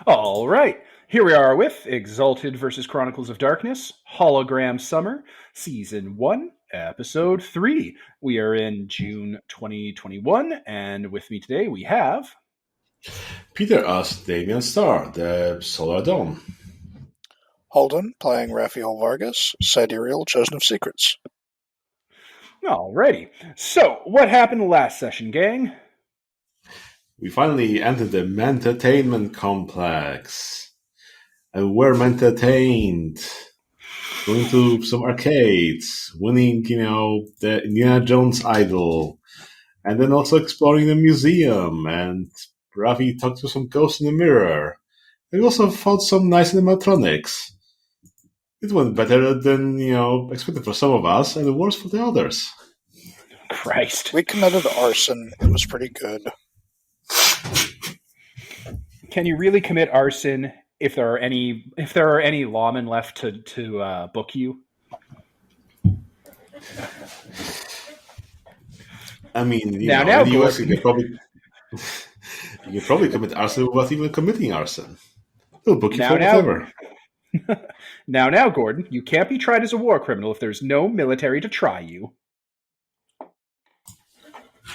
All right, here we are with Exalted versus Chronicles of Darkness, Hologram Summer, Season 1, Episode 3. We are in June 2021, and with me today we have... Peter as Damian Starr, the Solar Dawn. Holden, playing Raphael Vargas, Sidereal, Chosen of Secrets. Alrighty, so what happened last session, gang? We finally entered the Mantertainment Complex. And we're entertained. Going to some arcades, winning, the Indiana Jones idol. And then also exploring the museum. And Rafi talked to some ghosts in the mirror. And we also found some nice animatronics. It went better than, expected for some of us, and worse for the others. Christ. We committed arson. It was pretty good. Can you really commit arson if there are any lawmen left to book you? I mean, now, in the US, you could probably commit arson without even committing arson. They'll book you for whatever. Now, Gordon, you can't be tried as a war criminal if there's no military to try you.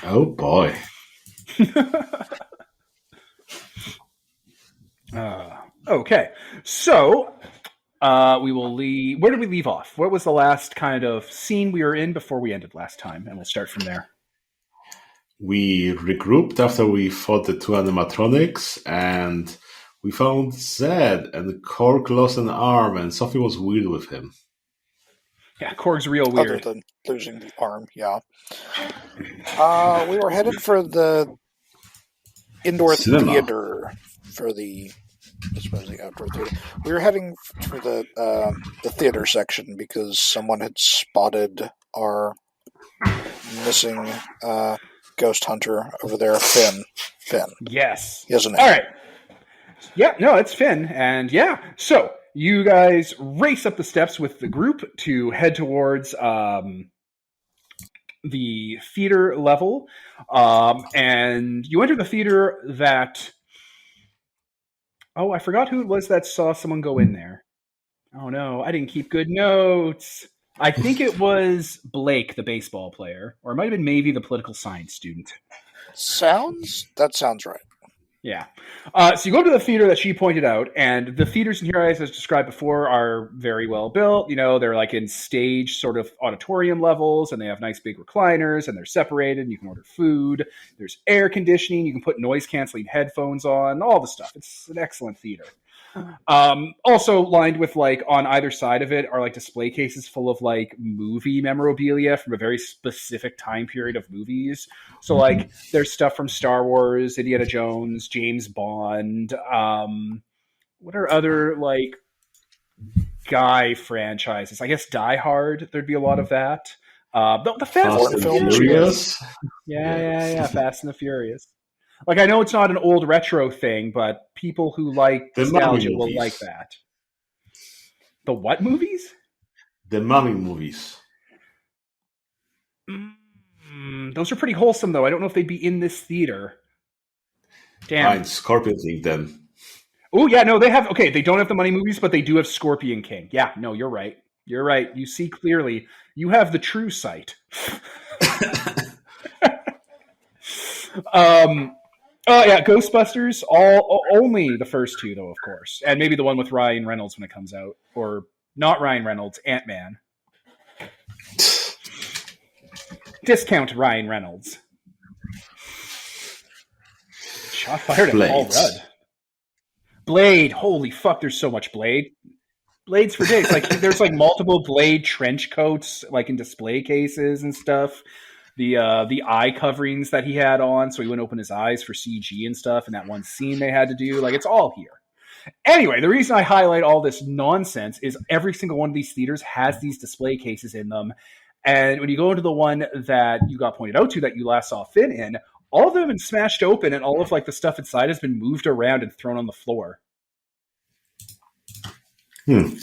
Oh, boy. Okay, so we will leave... Where did we leave off? What was the last kind of scene we were in before we ended last time? And we'll start from there. We regrouped after we fought the two animatronics, and we found Zed, and Korg lost an arm, and something was weird with him. Yeah, Korg's real weird. Other than losing the arm, yeah. We were headed for the indoor theater for the outdoor theater. We were heading for the theater section because someone had spotted our missing ghost hunter over there, Finn. Yes. He has a name. All right. Yeah, no, it's Finn. And yeah, so you guys race up the steps with the group to head towards the theater level. And you enter the theater that... Oh, I forgot who it was that saw someone go in there. Oh, no, I didn't keep good notes. I think it was Blake, the baseball player, or it might have been maybe the political science student. That sounds right. Yeah. So you go to the theater that she pointed out, and the theaters in here, as described before, are very well built. They're like in stage sort of auditorium levels, and they have nice big recliners, and they're separated, and you can order food. There's air conditioning. You can put noise-canceling headphones on, all the stuff. It's an excellent theater. Also lined with, on either side of it are display cases full of movie memorabilia from a very specific time period of movies. So there's stuff from Star Wars, Indiana Jones, James Bond. What are other guy franchises? I guess Die Hard. There'd be a lot of that. The Fast and the Furious. Yeah. Fast and the Furious. I know it's not an old retro thing, but people who like nostalgia will like that. The what movies? The Mummy movies. Those are pretty wholesome, though. I don't know if they'd be in this theater. Damn. Fine, Scorpion King, then. Oh, yeah, no, they have... Okay, they don't have the Money movies, but they do have Scorpion King. Yeah, no, you're right. You're right. You see clearly. You have the true sight. Oh, yeah, Ghostbusters, only the first two, though, of course. And maybe the one with Ryan Reynolds when it comes out. Or not Ryan Reynolds, Ant-Man. Discount Ryan Reynolds. Shot fired at Paul Rudd. Blade, holy fuck, there's so much Blade. Blades for days. There's multiple Blade trench coats, in display cases and stuff. The eye coverings that he had on, so he wouldn't open his eyes for CG and stuff, and that one scene they had to do. It's all here. Anyway, the reason I highlight all this nonsense is every single one of these theaters has these display cases in them. And when you go into the one that you got pointed out to that you last saw Finn in, all of them have been smashed open, and all of the stuff inside has been moved around and thrown on the floor. And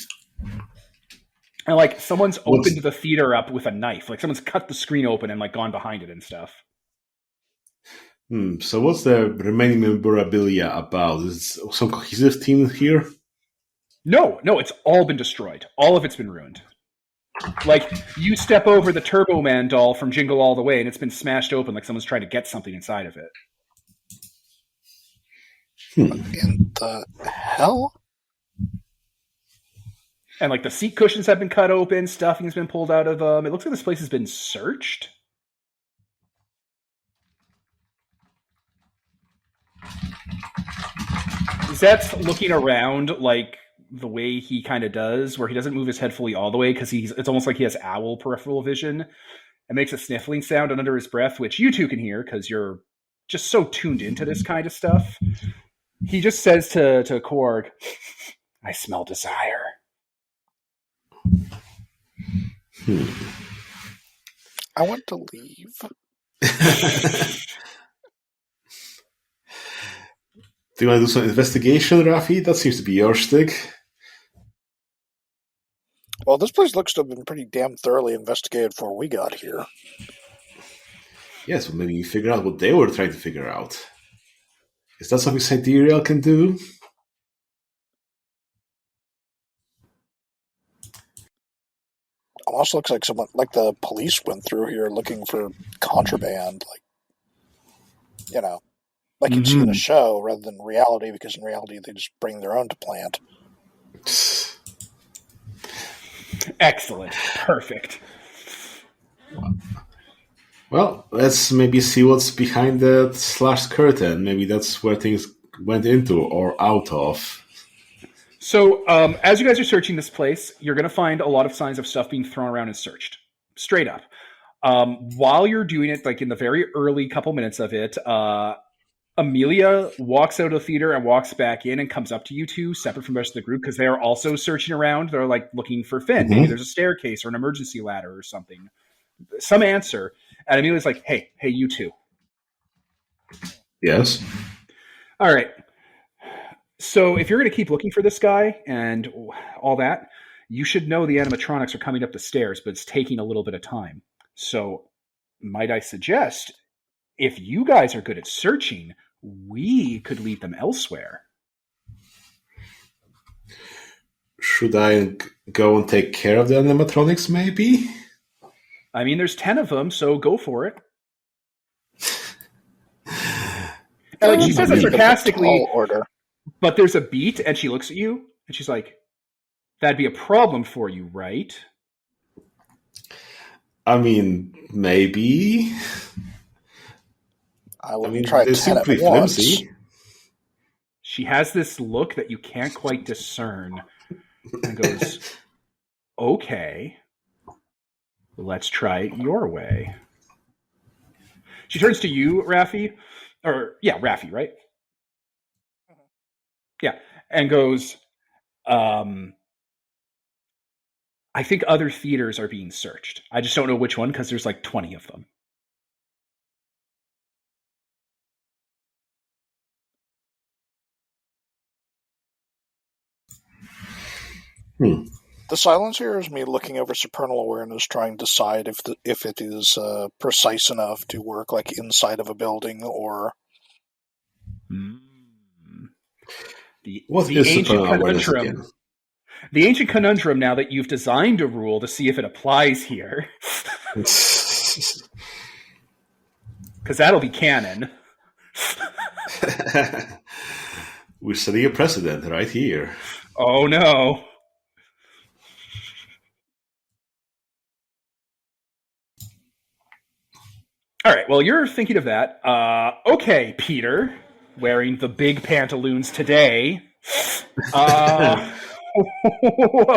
someone's opened the theater up with a knife. Someone's cut the screen open and gone behind it and stuff. So what's the remaining memorabilia about? Is some cohesive team here? No, it's all been destroyed. All of it's been ruined. Like, you step over the Turbo Man doll from Jingle All the Way, and it's been smashed open like someone's trying to get something inside of it. What in the hell? And, like, the seat cushions have been cut open, stuffing's been pulled out of them. It looks like this place has been searched. Zeth's looking around like the way he kind of does, where he doesn't move his head fully all the way because it's almost like he has owl peripheral vision. It makes a sniffling sound under his breath, which you two can hear because you're just so tuned into this kind of stuff. He just says to Korg, "I smell desire." I want to leave. Do you want to do some investigation, Rafi? That seems to be your stick. Well, this place looks to have been pretty damn thoroughly investigated before we got here. Yes, well, maybe you figure out what they were trying to figure out. Is that something Sidereal can do? Almost looks like someone, like the police went through here looking for contraband, like you'd see in a show rather than reality, because in reality they just bring their own to plant. Excellent. Perfect. Well, let's maybe see what's behind that slashed curtain. Maybe that's where things went into or out of. So, as you guys are searching this place, you're going to find a lot of signs of stuff being thrown around and searched. Straight up. While you're doing it, like in the very early couple minutes of it, Amelia walks out of the theater and walks back in and comes up to you two, separate from the rest of the group, because they are also searching around. They're like looking for Finn. Mm-hmm. Maybe there's a staircase or an emergency ladder or something. Some answer. And Amelia's like, hey, you two. Yes. All right. So if you're going to keep looking for this guy and all that, you should know the animatronics are coming up the stairs, but it's taking a little bit of time. So might I suggest, if you guys are good at searching, we could lead them elsewhere. Should I go and take care of the animatronics, maybe? I mean, there's 10 of them, so go for it. And like she says it sarcastically, but there's a beat, and she looks at you, and she's like, that'd be a problem for you, right? I mean, maybe. I wouldn't try 10 at once. Flimsy. She has this look that you can't quite discern and goes, okay, let's try it your way. She turns to you, Raffi. Raffi, right? Yeah, and goes, I think other theaters are being searched. I just don't know which one because there's like 20 of them. The silence here is me looking over supernal awareness, trying to decide if it is precise enough to work like inside of a building or. The ancient conundrum. The ancient conundrum. Now that you've designed a rule to see if it applies here, because that'll be canon. We're setting a precedent right here. Oh no. All right, well, you're thinking of that. Okay, Peter, wearing the big pantaloons today.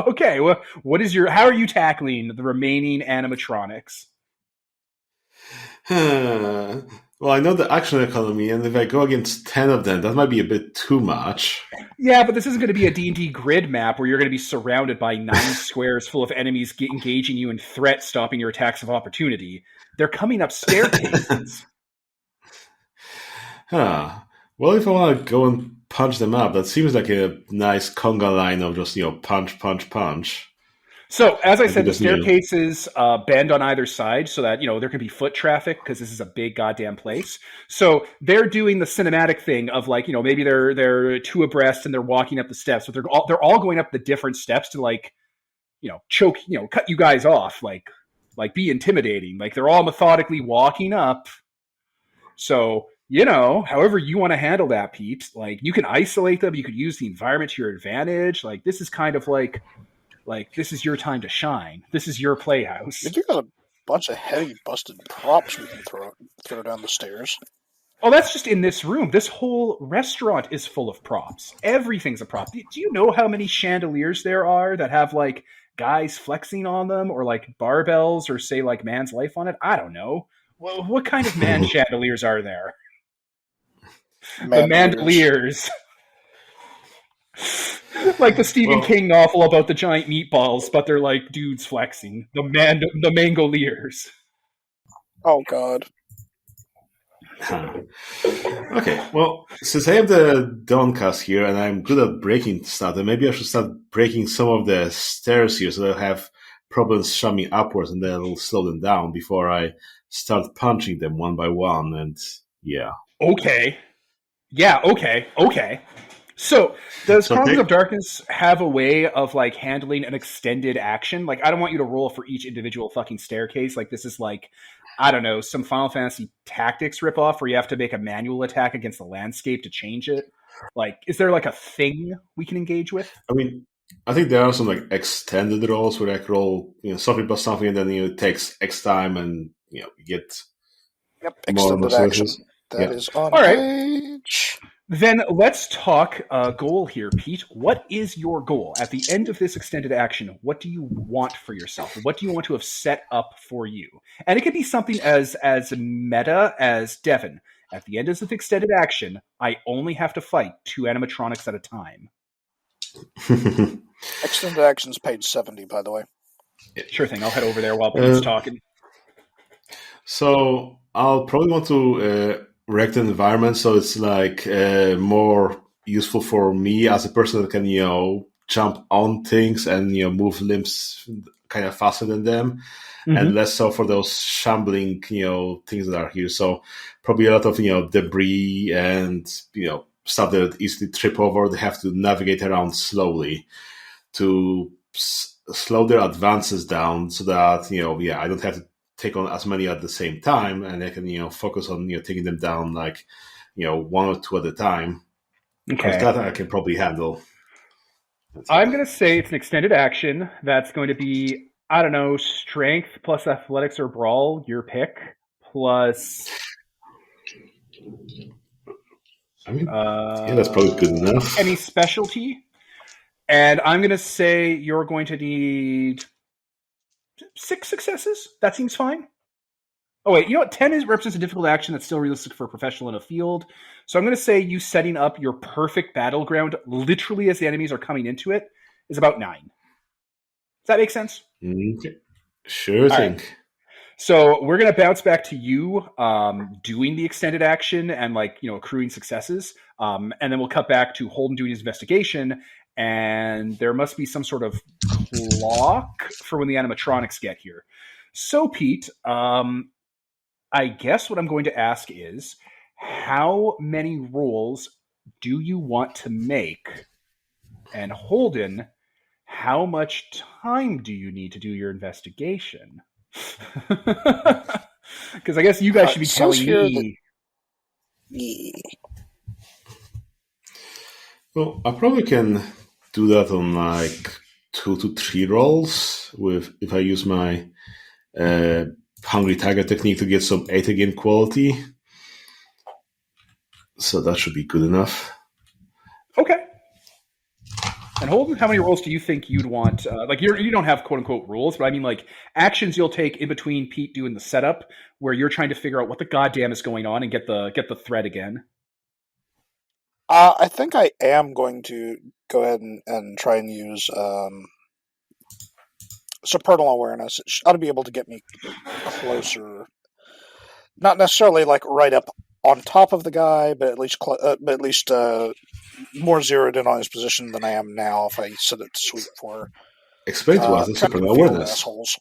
Okay, well, how are you tackling the remaining animatronics? Well, I know the action economy, and if I go against 10 of them, that might be a bit too much. Yeah, but this isn't going to be a D&D grid map where you're going to be surrounded by 9 squares full of enemies engaging you in threat, stopping your attacks of opportunity. They're coming up staircases. Well, if I want to go and punch them up, that seems like a nice conga line of just, punch, punch, punch. So, as I said, the that's new. staircases bend on either side so that, there can be foot traffic because this is a big goddamn place. So they're doing the cinematic thing of like, maybe they're two abreast and they're walking up the steps, but they're all going up the different steps to like, choke, cut you guys off, like be intimidating. Like they're all methodically walking up. So, however you want to handle that, Pete, like you can isolate them, you could use the environment to your advantage. Like this is kind of like this is your time to shine. This is your playhouse. We do got a bunch of heavy busted props we can throw down the stairs. Oh, that's just in this room. This whole restaurant is full of props. Everything's a prop. Do you know how many chandeliers there are that have like guys flexing on them, or like barbells, or say like man's life on it? I don't know. Well, what kind of man chandeliers are there? The mandeliers. Like the Stephen King novel about the giant meatballs, but they're like dudes flexing. The mangoliers. Oh God. Okay, well, since I have the Dawn Caste here and I'm good at breaking stuff, then maybe I should start breaking some of the stairs here so they'll have problems shoving upwards and then it'll slow them down before I start punching them one by one, and yeah. Okay. Yeah, okay. So, does Chronicles of Darkness have a way of, like, handling an extended action? Like, I don't want you to roll for each individual fucking staircase. Like, this is like, I don't know, some Final Fantasy Tactics ripoff where you have to make a manual attack against the landscape to change it. Like, is there, like, a thing we can engage with? I mean, I think there are some, like, extended rolls where I can roll, something plus something, and then, it takes X time and, you get extended action. That is on page. Then let's talk goal here, Pete. What is your goal? At the end of this extended action, what do you want for yourself? What do you want to have set up for you? And it could be something as meta as Devin. At the end of this extended action, I only have to fight 2 animatronics at a time. Extended action's page 70, by the way. Sure thing. I'll head over there while Pete's talking. So I'll probably want to wreck the environment so it's like more useful for me as a person that can jump on things and move limbs kind of faster than them, and less so for those shambling things that are here. So probably a lot of debris and stuff that easily trip over. They have to navigate around slowly to slow their advances down so that I don't have to take on as many at the same time, and I can focus on taking them down like 1 or 2 at a time. Okay, that I can probably handle. I'm going to say it's an extended action that's going to be, I don't know, strength plus athletics or brawl, your pick, plus. I mean, that's probably good enough. Any specialty, and I'm going to say you're going to need 6 successes. That seems fine. Oh, wait. You know what? 10 represents a difficult action that's still realistic for a professional in a field. So I'm going to say you setting up your perfect battleground literally as the enemies are coming into it is about 9. Does that make sense? Okay. Sure thing. Right. So we're going to bounce back to you doing the extended action and accruing successes. And then we'll cut back to Holden doing his investigation. And there must be some sort of clock for when the animatronics get here. So, Pete, I guess what I'm going to ask is, how many rolls do you want to make? And Holden, how much time do you need to do your investigation? Because I guess you guys should be telling me. Well, I probably can do that on 2 to 3 rolls if I use my Hungry Tiger technique to get some 8 again quality. So that should be good enough. Okay. And Holden, how many rolls do you think you'd want? You don't have quote unquote rules, but I mean actions you'll take in between Pete doing the setup, where you're trying to figure out what the goddamn is going on and get the thread again. I think I am going to go ahead and try and use supernal awareness. It ought to be able to get me closer, not necessarily right up on top of the guy, but at least more zeroed in on his position than I am now if I set it to sweep for. Explain to us the track and supernal field awareness. assholes.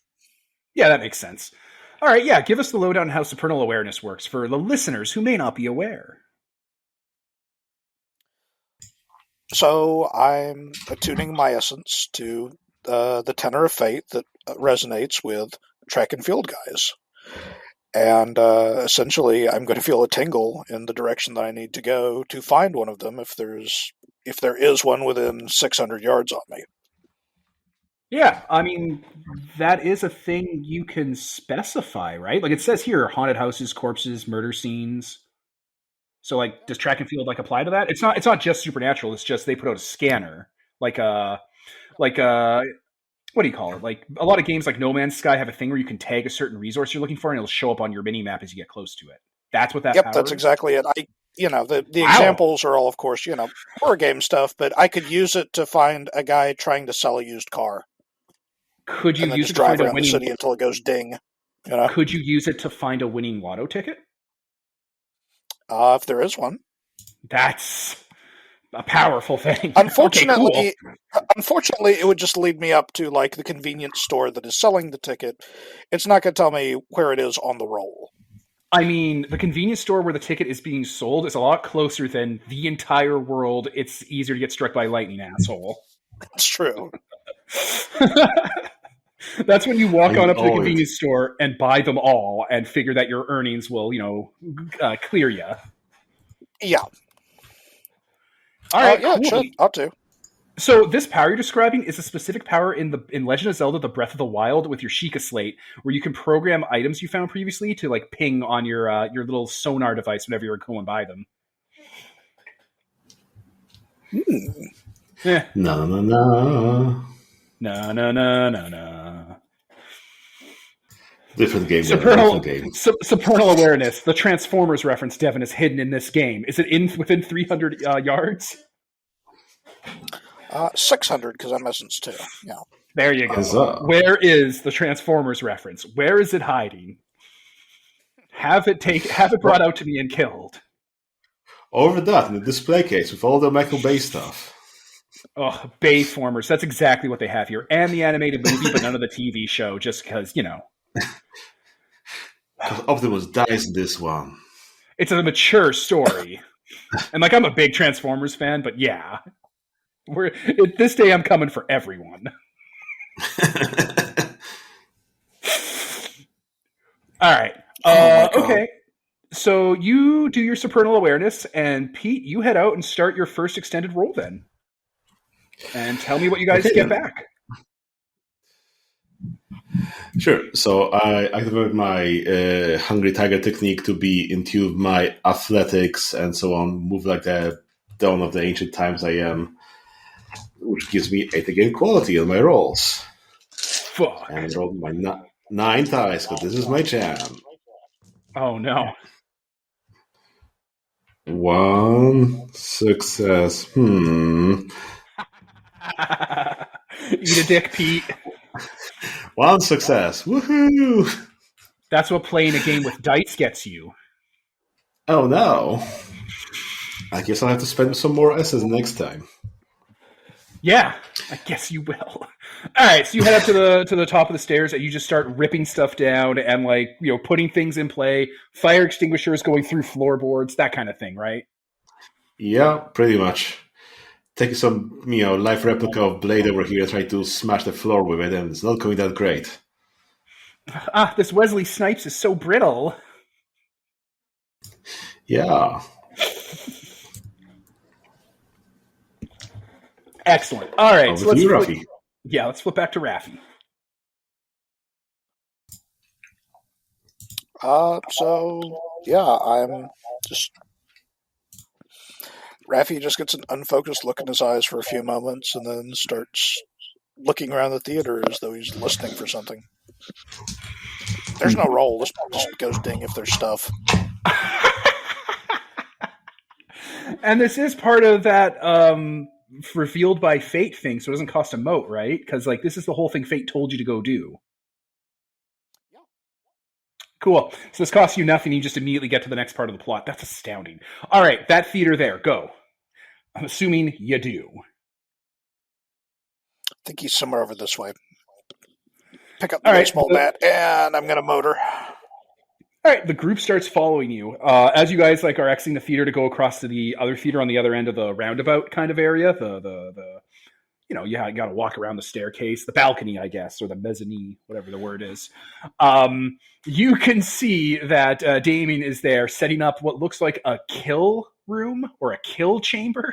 Yeah, that makes sense. All right, yeah, give us the lowdown on how supernal awareness works for the listeners who may not be aware. So I'm attuning my essence to the tenor of fate that resonates with track and field guys. And essentially, I'm going to feel a tingle in the direction that I need to go to find one of them if there is one within 600 yards on me. Yeah, I mean, that is a thing you can specify, right? Like it says here, haunted houses, corpses, murder scenes. So, like, does track and field like apply to that? It's not just supernatural. It's just they put out a scanner, like what do you call it? Like a lot of games, like No Man's Sky, have a thing where you can tag a certain resource you're looking for, and it'll show up on your mini map as you get close to it. That's what that. Yep, power that's is? exactly it. The Wow. examples are all, of course, horror game stuff, but I could use it to find a guy trying to sell a used car. Could you and then use just it to drive find a around the winning? city until it goes ding. Could you use it to find a winning lotto ticket? If there is one. That's a powerful thing. Unfortunately, Okay, cool. Unfortunately, it would just lead me up to like the convenience store that is selling the ticket. It's not going to tell me where it is on the roll. I mean, the convenience store where the ticket is being sold is a lot closer than the entire world. It's easier to get struck by lightning, asshole. That's true. That's when you walk on up to the convenience store and buy them all and figure that your earnings will, clear you. Yeah. All right, yeah, cool. sure. Ought to. So this power you're describing is a specific power in Legend of Zelda: The Breath of the Wild with your Sheikah Slate, where you can program items you found previously to like ping on your little sonar device whenever you're going by them. No, no, no. No, no, no, no, no. Different game. Supernal awareness. The Transformers reference, Devin, is hidden in this game. Is it within 300 yards? 600 because I'm Essence 2. Yeah. There you go. Where is the Transformers reference? Where is it hiding? Have it brought out to me and killed. Over that in the display case with all the Michael Bay stuff. Oh, Bayformers. That's exactly what they have here. And the animated movie, but none of the TV show, just because, Because Optimus dies in this one. It's a mature story. And, I'm a big Transformers fan, but yeah. This day I'm coming for everyone. All right. Okay. So you do your supernal awareness, and Pete, you head out and start your first extended roll then. And tell me what you guys get back. Sure. So I activate my Hungry Tiger technique to be in tune with my athletics and so on, move like the dawn of the ancient times I am, which gives me 8 again quality on my rolls. Fuck. And I rolled my 9 dice, because this is my jam. Oh, no. 1 success. Eat a dick, Pete. 1 success. Woohoo! That's what playing a game with dice gets you. Oh, no. I guess I'll have to spend some more S's next time. Yeah, I guess you will. All right, so you head up to the top of the stairs and you just start ripping stuff down and putting things in play, fire extinguishers going through floorboards, that kind of thing, right? Yeah, pretty much. Taking some, life replica of Blade over here and try to smash the floor with it, and it's not going that great. This Wesley Snipes is so brittle. Yeah. Excellent. All right, so let's flip. Yeah, let's flip back to Raffi. I'm just... Raffi just gets an unfocused look in his eyes for a few moments and then starts looking around the theater as though he's listening for something. There's no roll. This just goes ding if there's stuff. And this is part of that revealed by fate thing, so it doesn't cost a moat, right? Because this is the whole thing fate told you to go do. Yeah. Cool. So this costs you nothing. You just immediately get to the next part of the plot. That's astounding. All right, that theater there. Go. I'm assuming you do. think he's somewhere over this way. Pick up the All right, baseball bat, and I'm going to motor. All right, the group starts following you as you guys like are exiting the theater to go across to the other theater on the other end of the roundabout kind of area. The you got to walk around the staircase, the balcony, I guess, or the mezzanine, whatever the word is. You can see that Damien is there setting up what looks like a kill room or a kill chamber.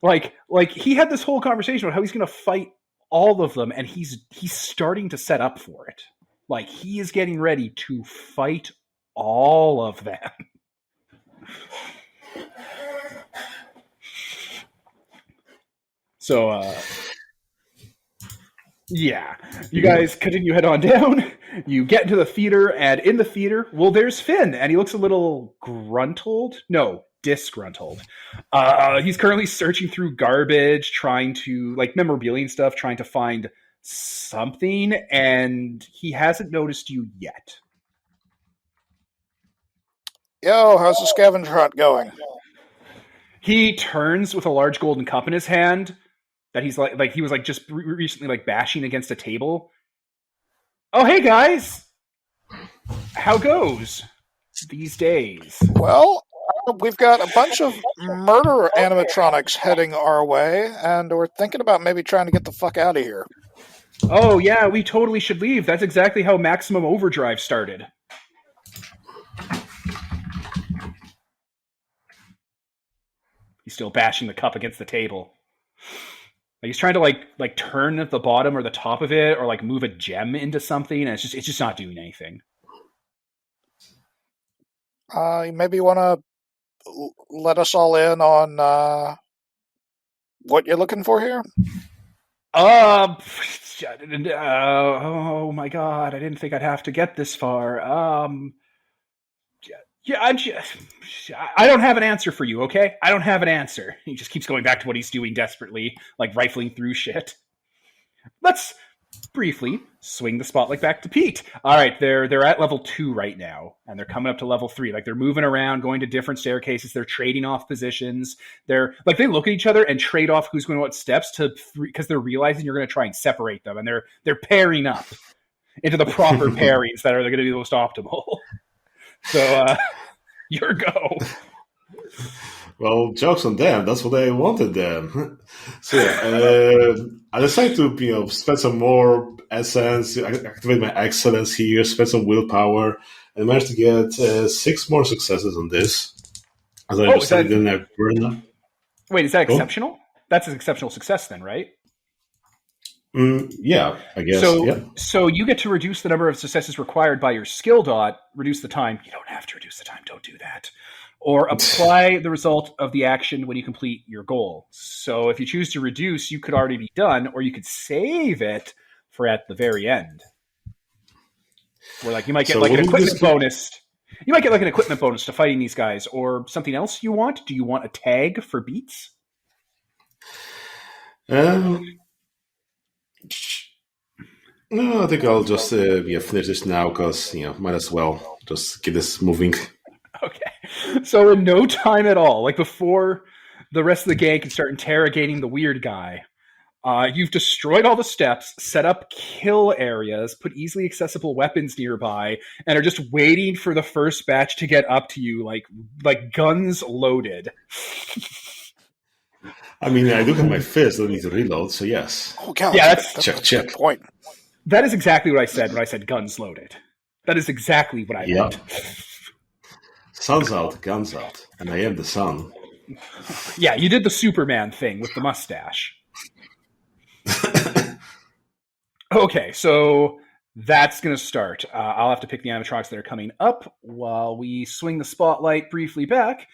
like he had this whole conversation about how he's going to fight all of them, and he's starting to set up for it. Like, he is getting ready to fight all of them. So, yeah. You guys continue head on down. You get into the theater, and in the theater, well, there's Finn, and he looks a little disgruntled. He's currently searching through garbage, trying to, like, memorabilia and stuff, trying to find something, and he hasn't noticed you yet. Yo, how's the scavenger hunt going? He turns with a large golden cup in his hand that he's like he was like just recently like bashing against a table. Oh, hey guys, how goes these days? Well, we've got a bunch of murder animatronics heading our way, and we're thinking about maybe trying to get the fuck out of here. Oh, yeah, we totally should leave. That's exactly how Maximum Overdrive started. He's still bashing the cup against the table. Like, he's trying to like turn at the bottom or the top of it, or like move a gem into something, and it's just not doing anything. Maybe you want to let us all in on what you're looking for here? Oh my god, I didn't think I'd have to get this far. I don't have an answer for you, okay? I don't have an answer. He just keeps going back to what he's doing desperately, like rifling through shit. Let's briefly swing the spotlight back to Pete. All right, they're at level 2 right now, and they're coming up to level 3. Like, they're moving around, going to different staircases. They're trading off positions. They're like, they look at each other and trade off who's going what steps because they're realizing you're going to try and separate them, and they're pairing up into the proper pairings that are going to be the most optimal. So, your go. Well, jokes on them. That's what I wanted them. So yeah, I decided to spend some more essence, activate my excellence here, spend some willpower, and managed to get 6 more successes on this. As I didn't have burn. Wait, is that exceptional? That's an exceptional success then, right? Yeah, I guess. So you get to reduce the number of successes required by your skill dot, reduce the time. You don't have to reduce the time. Don't do that. Or apply the result of the action when you complete your goal. So if you choose to reduce, you could already be done, or you could save it for at the very end. Where like you might get like an equipment bonus. You might get like an equipment bonus to fighting these guys, or something else you want. Do you want a tag for beats? No, I think I'll just finish this now because might as well just get this moving. Okay, so in no time at all, like before the rest of the gang can start interrogating the weird guy, you've destroyed all the steps, set up kill areas, put easily accessible weapons nearby, and are just waiting for the first batch to get up to you, like guns loaded. I mean, I do have my fist that needs to reload, so yes. Oh, God, yeah, that's a good point. That is exactly what I said when I said guns loaded. That is exactly what I meant. Sun's out, guns out, and I am the sun. Yeah, you did the Superman thing with the mustache. Okay, so that's going to start. I'll have to pick the animatronics that are coming up while we swing the spotlight briefly back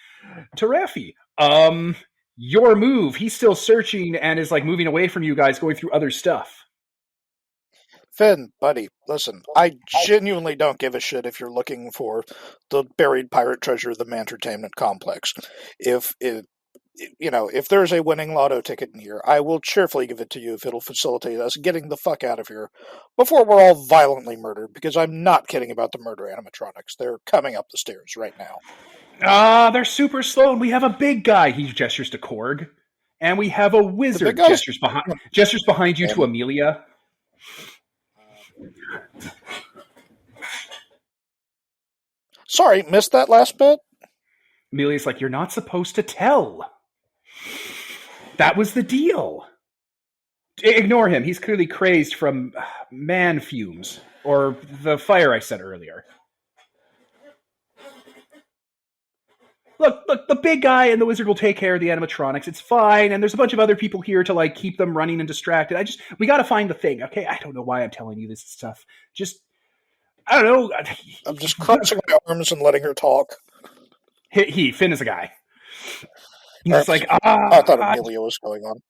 to Raffi. Your move. He's still searching and is like moving away from you guys, going through other stuff. Finn, buddy, listen, I genuinely don't give a shit if you're looking for the buried pirate treasure of the Mantertainment Complex. If there's a winning lotto ticket in here, I will cheerfully give it to you if it'll facilitate us getting the fuck out of here before we're all violently murdered, because I'm not kidding about the murder animatronics. They're coming up the stairs right now. They're super slow, and we have a big guy. He gestures to Korg. And we have a wizard. Gestures behind you to Amelia. Sorry, missed that last bit? Amelia's like, you're not supposed to tell. That was the deal. Ignore him. He's clearly crazed from man fumes. Or the fire I said earlier. Look, the big guy and the wizard will take care of the animatronics. It's fine, and there's a bunch of other people here to, like, keep them running and distracted. We gotta find the thing, okay? I don't know why I'm telling you this stuff. I don't know. I'm just crossing my arms and letting her talk. Finn is a guy. He's just like, I thought Amelia was going on.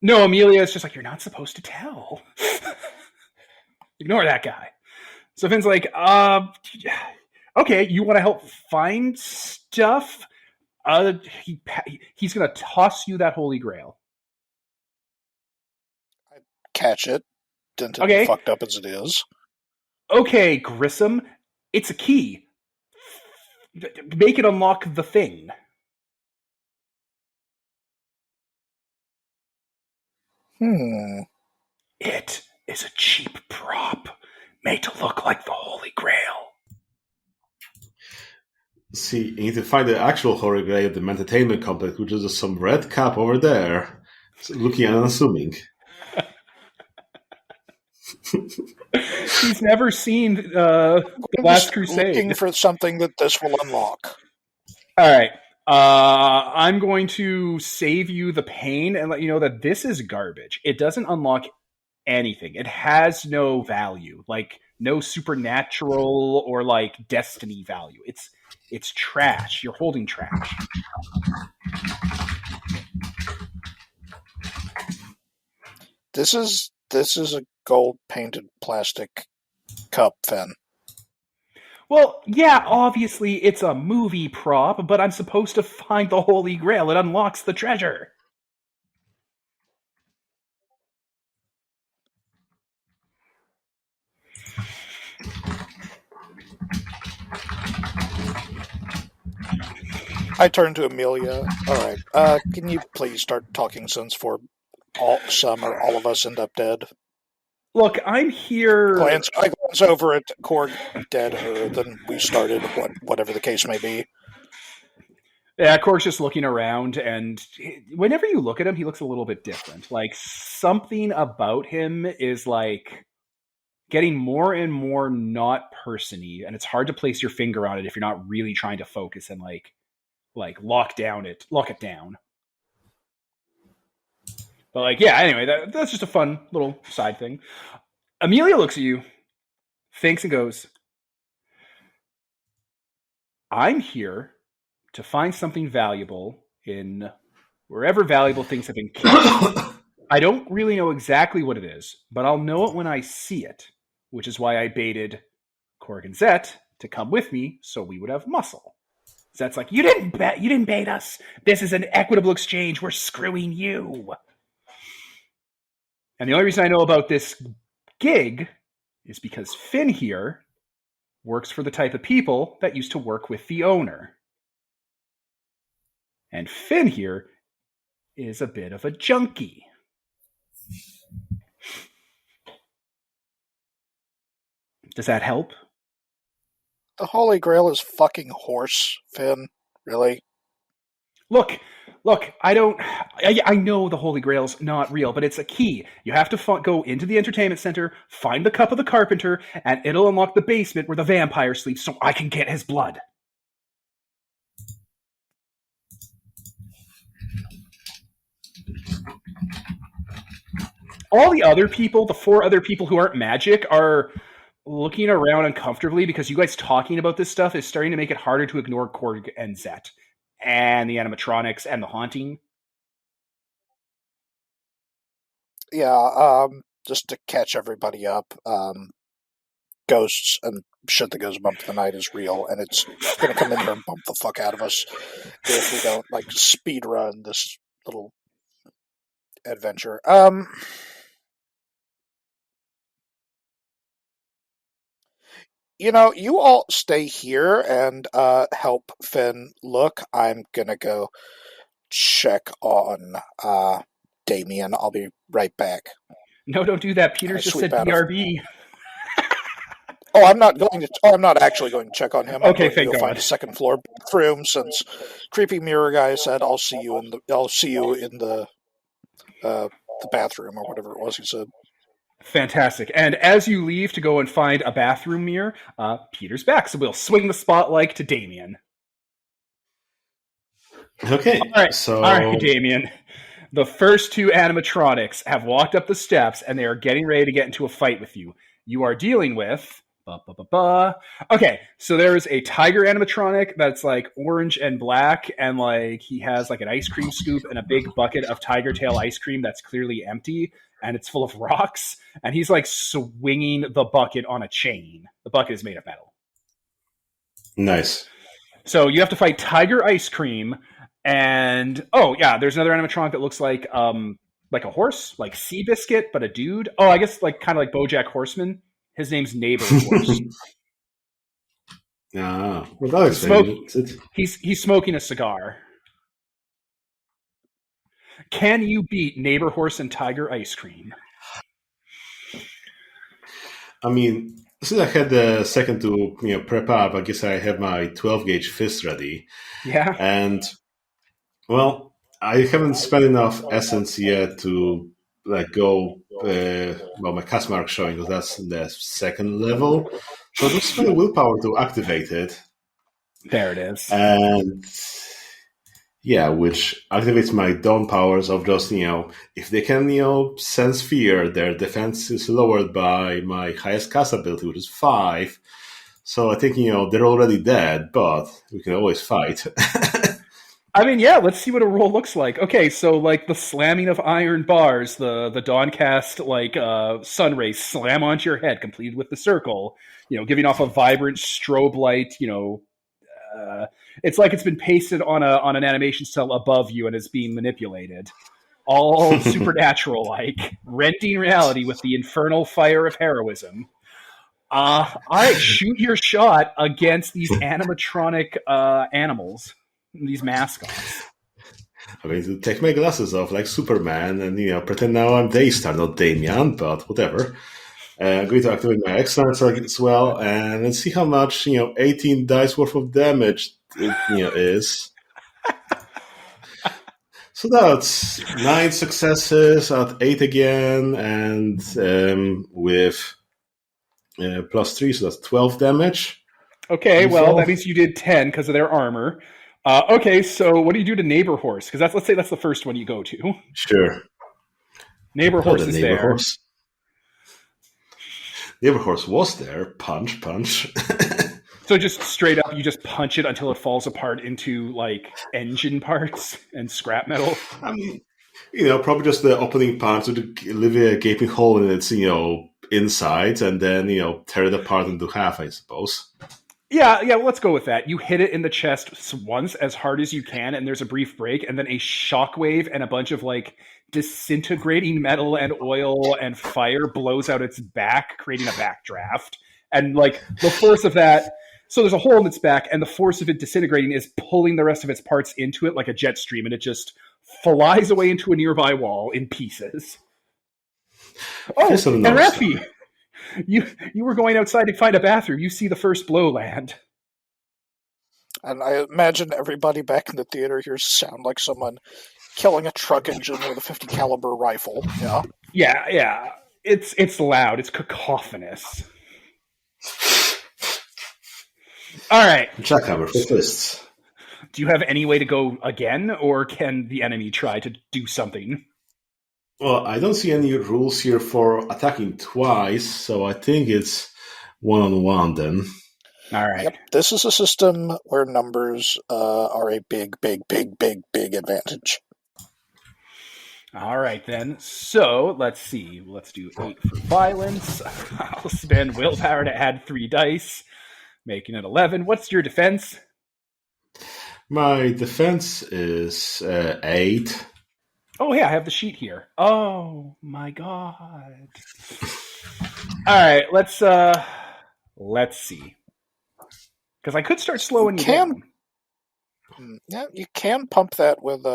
No, Amelia is just like, you're not supposed to tell. Ignore that guy. So Finn's like, okay, you want to help find stuff? He's going to toss you that Holy Grail. I catch it. Dented and fucked up as it is. Okay, Grissom. It's a key. Make it unlock the thing. It is a cheap prop made to look like the Holy Grail. See, you need to find the actual Holy Grail of the Mantertainment Complex, which is some red cap over there, looking and unassuming. He's never seen The Last Crusade. Looking for something that this will unlock. All right. I'm going to save you the pain and let you know that this is garbage. It doesn't unlock anything. It has no value, like no supernatural or like destiny value. It's trash. You're holding trash. This is a gold-painted plastic cup, Finn. Well, yeah, obviously it's a movie prop, but I'm supposed to find the Holy Grail. It unlocks the treasure. I turn to Amelia. All right, can you please start talking sense for some or all of us end up dead? Look, I'm here. I glance over at Korg deader than we started, whatever the case may be. Yeah, Korg's just looking around, and whenever you look at him, he looks a little bit different. Like, something about him is, like, getting more and more not person-y, and it's hard to place your finger on it if you're not really trying to focus and, like lock it down. But, like, yeah, anyway, that's just a fun little side thing. Amelia looks at you, thinks, and goes, I'm here to find something valuable in wherever valuable things have been kept. I don't really know exactly what it is, but I'll know it when I see it, which is why I baited Korg and Zet to come with me so we would have muscle. Zet's like, you didn't bait us. This is an equitable exchange. We're screwing you. And the only reason I know about this gig is because Finn here works for the type of people that used to work with the owner. And Finn here is a bit of a junkie. Does that help? The Holy Grail is fucking horse, Finn. Really? Look, I know the Holy Grail's not real, but it's a key. You have to go into the entertainment center, find the Cup of the Carpenter, and it'll unlock the basement where the vampire sleeps so I can get his blood. All the other people, the 4 other people who aren't magic, are looking around uncomfortably because you guys talking about this stuff is starting to make it harder to ignore Korg and Zet and the animatronics and the haunting. Yeah, just to catch everybody up, ghosts and shit that goes bump to the night is real, and it's going to come in here and bump the fuck out of us if we don't, like, speed run this little adventure. You all stay here and help Finn look. I'm gonna go check on Damien. I'll be right back. No, don't do that. Peter just said BRB. Oh, I'm not going to. Oh, I'm not actually going to check on him. I'm Okay, going thank to go God. find a second floor bathroom, since creepy mirror guy said, "I'll see you in the bathroom," or whatever it was he said. Fantastic. And as you leave to go and find a bathroom mirror, Peter's back. So we'll swing the spotlight to Damien. Okay. All right, Damien. The first two animatronics have walked up the steps, and they are getting ready to get into a fight with you. You are dealing with... Okay, so there's a tiger animatronic that's like orange and black, and like he has like an ice cream scoop and a big bucket of tiger tail ice cream that's clearly empty, and it's full of rocks, and he's like swinging the bucket on a chain. The bucket is made of metal. Nice. So you have to fight Tiger Ice Cream, and there's another animatronic that looks like a horse, like Seabiscuit, but a dude. Oh, I guess like kind of like BoJack Horseman. His name's Neighbor Horse. Well, that explains it. He's smoking a cigar. Can you beat Neighbor Horse and Tiger Ice Cream? I mean, since I had the second to prep up, I guess I have my 12 gauge fist ready. Yeah. And well, I haven't spent enough essence yet to like go. My cast mark showing because that's in the second level. So I just spend willpower to activate it. There it is. And which activates my Dawn powers of just, if they can, sense fear, their defense is lowered by my highest cast ability, which is 5. So I think, they're already dead, but we can always fight. I mean, yeah, let's see what a roll looks like. Okay, so like the slamming of iron bars, the Dawn Caste like sun rays slam onto your head, completed with the circle, giving off a vibrant strobe light, it's like it's been pasted on an animation cell above you and is being manipulated. All supernatural like, rending reality with the infernal fire of heroism. All right, shoot your shot against these animatronic animals. These mascots. I'm going to take my glasses off like Superman and pretend now I'm Daystar, not Damien, but whatever. I'm going to activate my excellence as well, and let's see how much 18 dice worth of damage it is. So that's 9 successes at 8 again, and with +3, so that's 12 damage. Okay, well that means you did 10 because of their armor. Okay, so what do you do to Neighbor Horse? Because let's say that's the first one you go to. Sure. Neighbor Horse is there. Horse. Neighbor Horse was there. Punch. So just straight up, you just punch it until it falls apart into like engine parts and scrap metal. I mean, probably just the opening punch to leave a gaping hole in its insides, and then tear it apart into half, I suppose. Yeah, well, let's go with that. You hit it in the chest once as hard as you can, and there's a brief break, and then a shockwave and a bunch of like disintegrating metal and oil and fire blows out its back, creating a backdraft. And like the force of that, so there's a hole in its back, and the force of it disintegrating is pulling the rest of its parts into it like a jet stream, and it just flies away into a nearby wall in pieces. Oh, and Rafi! You were going outside to find a bathroom. You see the first blow land. And I imagine everybody back in the theater here sound like someone killing a truck engine with a 50 caliber rifle. Yeah. Yeah. It's loud. It's cacophonous. All right. Jackhammer for fists. Do you have any way to go again, or can the enemy try to do something? Well, I don't see any rules here for attacking twice, so I think it's 1-on-1 then. All right. Yep. This is a system where numbers are a big advantage. All right, then. So, let's see. Let's do 8 for violence. I'll spend willpower to add 3 dice, making it 11. What's your defense? My defense is 8. Oh, yeah, I have the sheet here. Oh, my God. All right, let's see. Because I could start slowing you down. Yeah, you can pump that with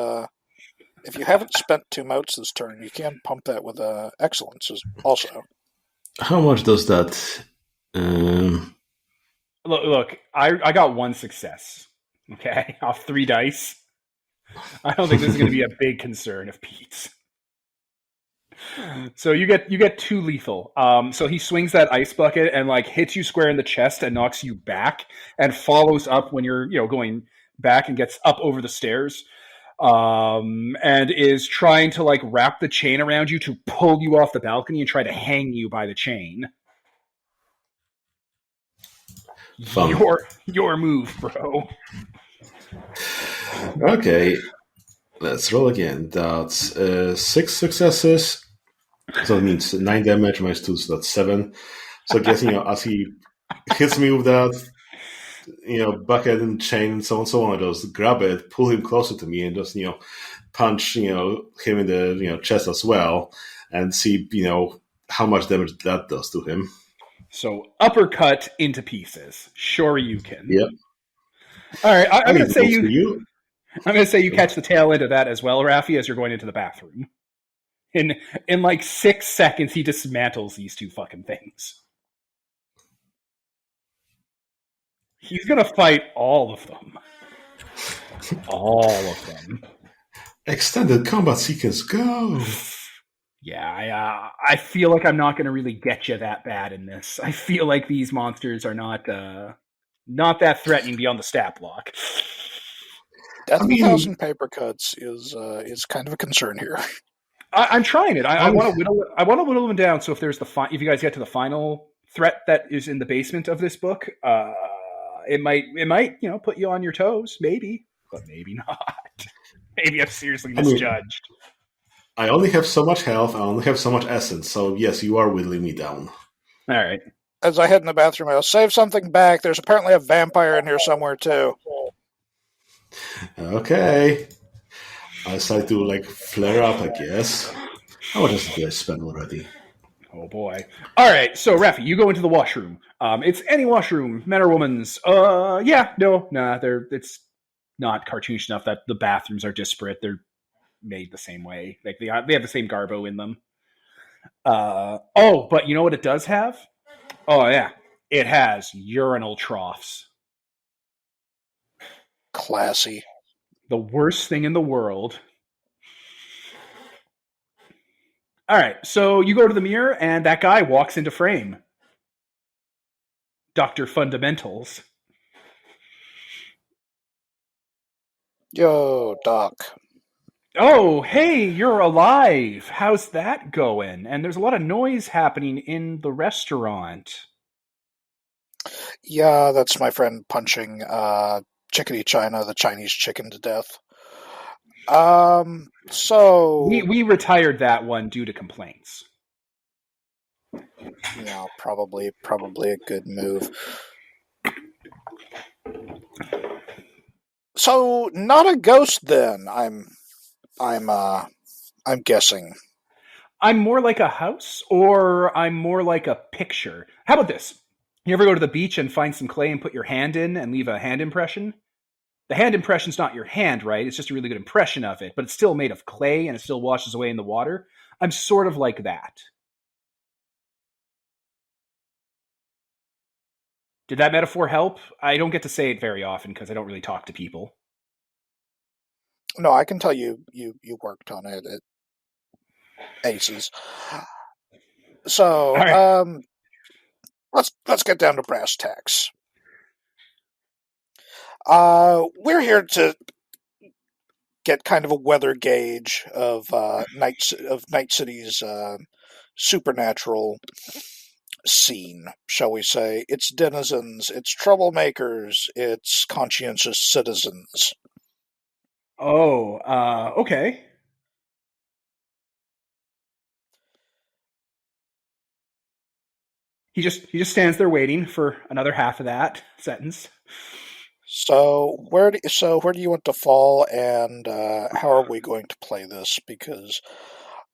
if you haven't spent 2 motes this turn, you can pump that with excellence also. How much does that? Um, Look, I got 1 success. Okay, off 3 dice. I don't think this is going to be a big concern of Pete's. So you get 2 lethal. So he swings that ice bucket and like hits you square in the chest and knocks you back, and follows up when you're going back, and gets up over the stairs, and is trying to like wrap the chain around you to pull you off the balcony and try to hang you by the chain. Fun. Your move, bro. Okay, let's roll again. That's 6 successes. So it means 9 damage minus 2, so that's 7. So I guess, as he hits me with that, bucket and chain and so on, I just grab it, pull him closer to me, and just, punch, him in the, chest as well, and see, how much damage that does to him. So uppercut into pieces. Shoryuken. Yep. All right, I'm going to say you. I'm going to say you catch the tail end of that as well, Raffi, as you're going into the bathroom. In like 6 seconds, he dismantles these 2 fucking things. He's going to fight all of them. All of them. Extended combat sequence, go! Yeah, I feel like I'm not going to really get you that bad in this. I feel like these monsters are not that threatening beyond the stat block. Death of 1,000 paper cuts is kind of a concern here. I'm trying it. I want to whittle. I want to whittle them down. So if there's if you guys get to the final threat that is in the basement of this book, it might put you on your toes, maybe, but maybe not. Maybe I've seriously misjudged. I only have so much health. I only have so much essence. So yes, you are whittling me down. All right. As I head in the bathroom, I'll save something back. There's apparently a vampire in here somewhere too. Okay. I decide to flare up, I guess. How much did I spend already? Oh boy. All right, so Raffi, you go into the washroom. It's any washroom, men or women's. It's not cartoonish enough that the bathrooms are disparate. They're made the same way. Like they have the same garbo in them. But you know what it does have? Oh yeah, it has urinal troughs. Classy. The worst thing in the world. All right, so you go to the mirror, and that guy walks into frame. Dr. Fundamentals. Yo, Doc. Oh, hey, you're alive. How's that going? And there's a lot of noise happening in the restaurant. Yeah, that's my friend punching Chickadee China, the Chinese chicken, to death. So we retired that one due to complaints. Yeah, probably a good move. So not a ghost then. I'm guessing. I'm more like a house, or I'm more like a picture. How about this? You ever go to the beach and find some clay and put your hand in and leave a hand impression? The hand impression's not your hand, right? It's just a really good impression of it, but it's still made of clay and it still washes away in the water. I'm sort of like that. Did that metaphor help? I don't get to say it very often because I don't really talk to people. No, I can tell you worked on it at Aces. So, right. Let's get down to brass tacks. We're here to get kind of a weather gauge of Night City's supernatural scene, shall we say. Its denizens, its troublemakers, its conscientious citizens. Oh, okay. He just stands there waiting for another half of that sentence. So where do you want to fall, and how are we going to play this? Because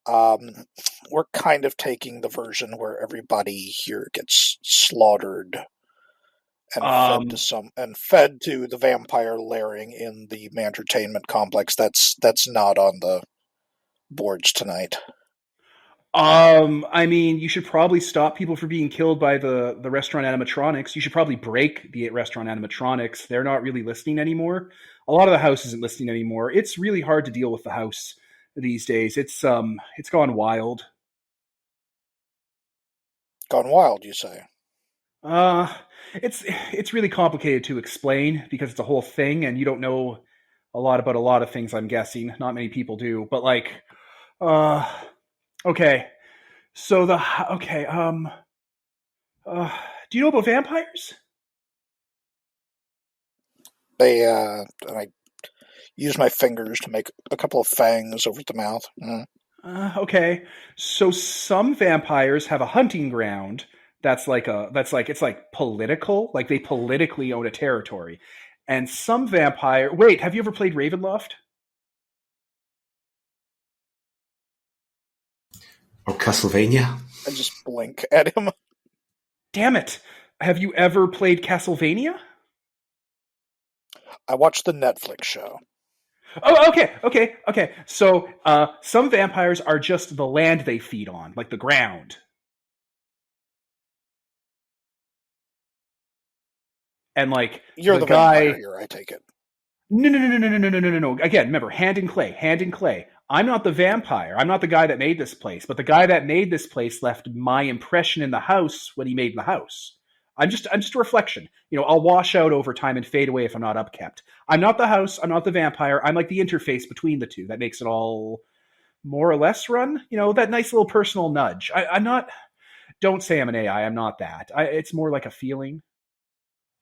we're kind of taking the version where everybody here gets slaughtered and Um, fed to the vampire lairing in the Mantertainment Complex. That's not on the boards tonight. I mean, you should probably stop people from being killed by the restaurant animatronics. You should probably break the restaurant animatronics. They're not really listening anymore. A lot of the house isn't listening anymore. It's really hard to deal with the house these days. It's gone wild. Gone wild, you say? Uh, it's really complicated to explain because it's a whole thing, and you don't know a lot about a lot of things. I'm guessing not many people do, but like, uh, okay. So the okay, do you know about vampires? And I use my fingers to make a couple of fangs over the mouth. Okay, so some vampires have a hunting ground that's like it's like political, like they politically own a territory, and some vampire. Wait, have you ever played Ravenloft? Or Castlevania? I just blink at him. Damn it! Have you ever played Castlevania? I watched the Netflix show. Oh, okay. So, some vampires are just the land they feed on, like the ground. And like You're the the vampire guy, here, I take it. no. Again, remember, hand in clay, hand in clay. I'm not the vampire. I'm not the guy that made this place, but the guy that made this place left my impression in the house when he made the house. I'm just a reflection. I'll wash out over time and fade away if I'm not upkept. I'm not the house. I'm not the vampire. I'm like the interface between the two that makes it all more or less run. That nice little personal nudge. I'm not. Don't say I'm an AI. I'm not that. It's more like a feeling.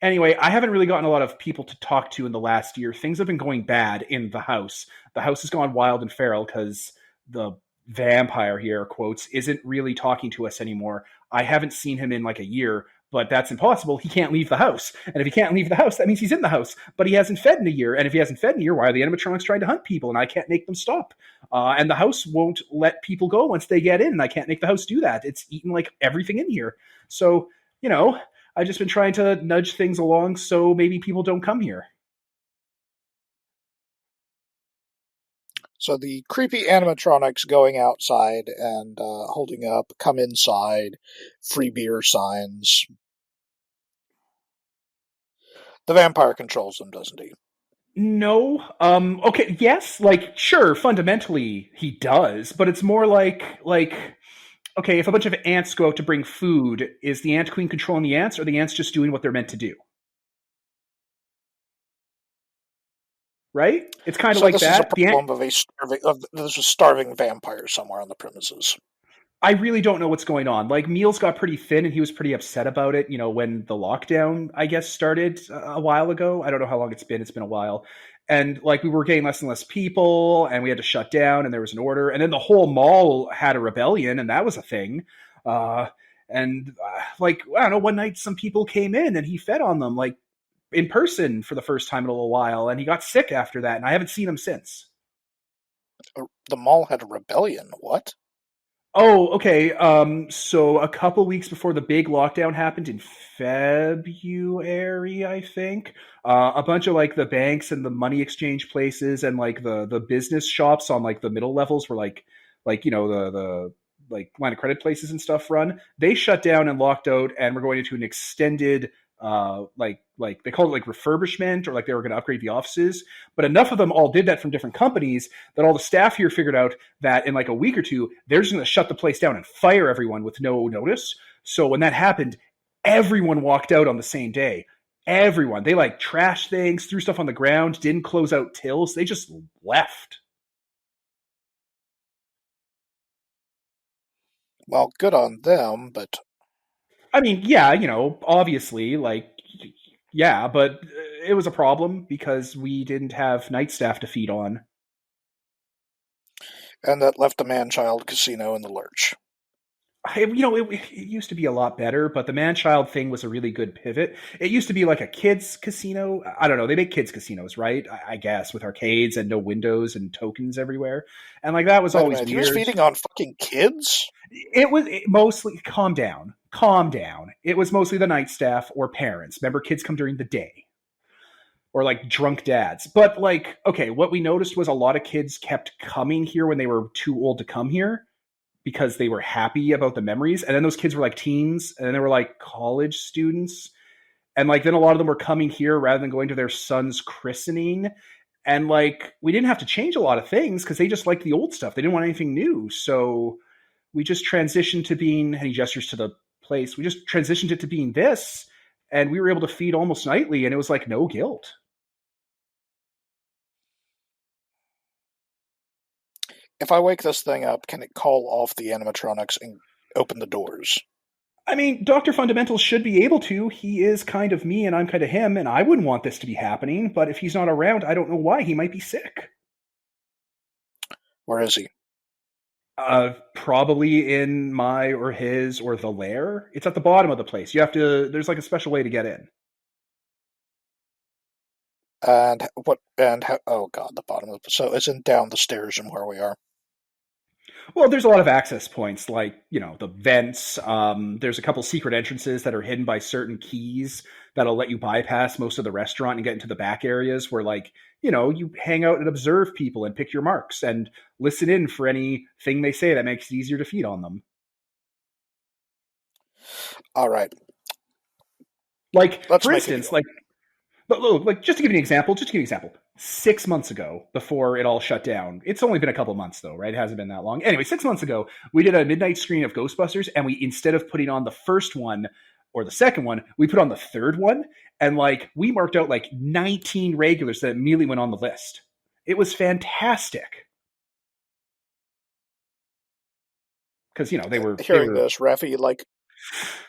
Anyway, I haven't really gotten a lot of people to talk to in the last year. Things have been going bad in the house. The house has gone wild and feral because the vampire here, quotes, isn't really talking to us anymore. I haven't seen him in like a year, but that's impossible. He can't leave the house. And if he can't leave the house, that means he's in the house. But he hasn't fed in a year. And if he hasn't fed in a year, why are the animatronics trying to hunt people? And I can't make them stop. And the house won't let people go once they get in. And I can't make the house do that. It's eaten like everything in here. So, I've just been trying to nudge things along so maybe people don't come here. So the creepy animatronics going outside and holding up, come inside, free beer signs. The vampire controls them, doesn't he? No. Okay, yes, like sure, fundamentally he does, but it's more like okay, if a bunch of ants go out to bring food, is the ant queen controlling the ants or the ants just doing what they're meant to do? Right? It's kind of So like this is a that. problem there's a starving vampire somewhere on the premises. I really don't know what's going on. Like Meals got pretty thin and he was pretty upset about it, when the lockdown, I guess, started a while ago. I don't know how long it's been. It's been a while. And like we were getting less and less people and we had to shut down and there was an order. And then the whole mall had a rebellion and that was a thing. Like, I don't know, one night some people came in and he fed on them like in person for the first time in a little while. And he got sick after that. And I haven't seen him since. The mall had a rebellion. What? Oh, okay. So a couple weeks before the big lockdown happened in February, I think, a bunch of like the banks and the money exchange places and like the business shops on like the middle levels were like the like line of credit places and stuff run. They shut down and locked out, and we're going into an extended like they called it like refurbishment, or like they were going to upgrade the offices, but enough of them all did that from different companies that all the staff here figured out that in like a week or two they're just going to shut the place down and fire everyone with no notice. So when that happened, everyone walked out on the same day. Everyone, they like trashed things, threw stuff on the ground, didn't close out tills, they just left. Well, good on them, but I mean, yeah, obviously, like, yeah, but it was a problem because we didn't have night staff to feed on. and that left the man-child casino in the lurch. it used to be a lot better, but the man-child thing was a really good pivot. It used to be like a kids casino. I don't know. They make kids casinos, right? I guess, with arcades and no windows and tokens everywhere. And like that was Wait a always minute, weird. he was feeding on fucking kids? It was mostly calm down. Calm down. It was mostly the night staff or parents. Remember, kids come during the day. Or like drunk dads. But like, okay, what we noticed was a lot of kids kept coming here when they were too old to come here because they were happy about the memories. And then those kids were like teens, and then they were like college students. And like then a lot of them were coming here rather than going to their son's christening. And like we didn't have to change a lot of things because they just liked the old stuff. They didn't want anything new. So we just transitioned to being, and he gestures to the place, we just transitioned it to being this. And we were able to feed almost nightly, and it was like no guilt. If I wake this thing up, can it call off the animatronics and open the doors? I mean, Dr. Fundamental should be able to. He is kind of me and I'm kind of him, and I wouldn't want this to be happening, but if he's not around, I don't know why. He might be sick. Where is he? Probably in my or his or the lair. It's at the bottom of the place. There's like a special way to get in. And what, and how, oh god, the bottom of the, so isn't down the stairs from where we are? Well, there's a lot of access points, like, the vents. There's a couple secret entrances that are hidden by certain keys that'll let you bypass most of the restaurant and get into the back areas where, like, you hang out and observe people and pick your marks and listen in for anything they say that makes it easier to feed on them. All right. Like, for instance, just to give you an example, 6 months ago, before it all shut down, it's only been a couple months though, right? It hasn't been that long. Anyway, 6 months ago, we did a midnight screening of Ghostbusters, and we, instead of putting on the first one or the second one, we put on the third one, and like we marked out like 19 regulars that immediately went on the list. It was fantastic. Because, they were... Hearing this, Raffi, like,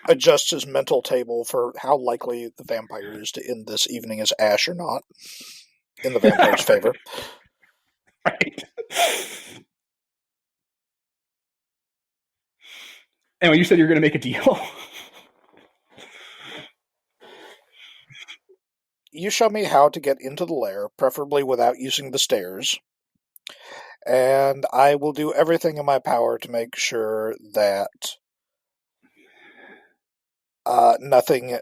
adjusts his mental table for how likely the vampire is to end this evening as Ash or not, in the vampire's favor. Right. Anyway, you said you were going to make a deal. You show me how to get into the lair, preferably without using the stairs, and I will do everything in my power to make sure that nothing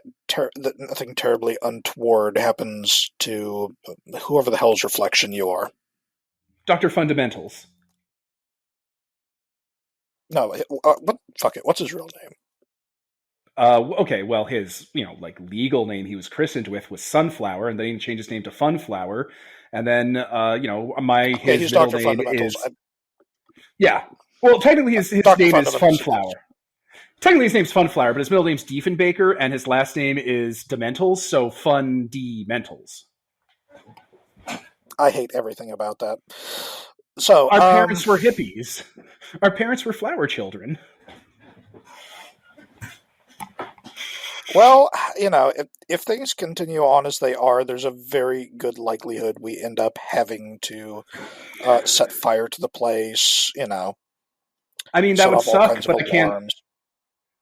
terribly untoward happens to whoever the hell's reflection you are. Dr. Fundamentals. No, fuck it. What's his real name? Okay, well, his, legal name he was christened with was Sunflower, and then he changed his name to Funflower, and then, his middle Dr. name is... Yeah. Well, technically his name is Funflower. Technically his name's Funflower, but his middle name's Diefenbaker, and his last name is Dementals, so Fun D Mentals. I hate everything about that. So our parents were hippies. Our parents were flower children. Well, if things continue on as they are, there's a very good likelihood we end up having to set fire to the place, I mean, that would suck, but I can't...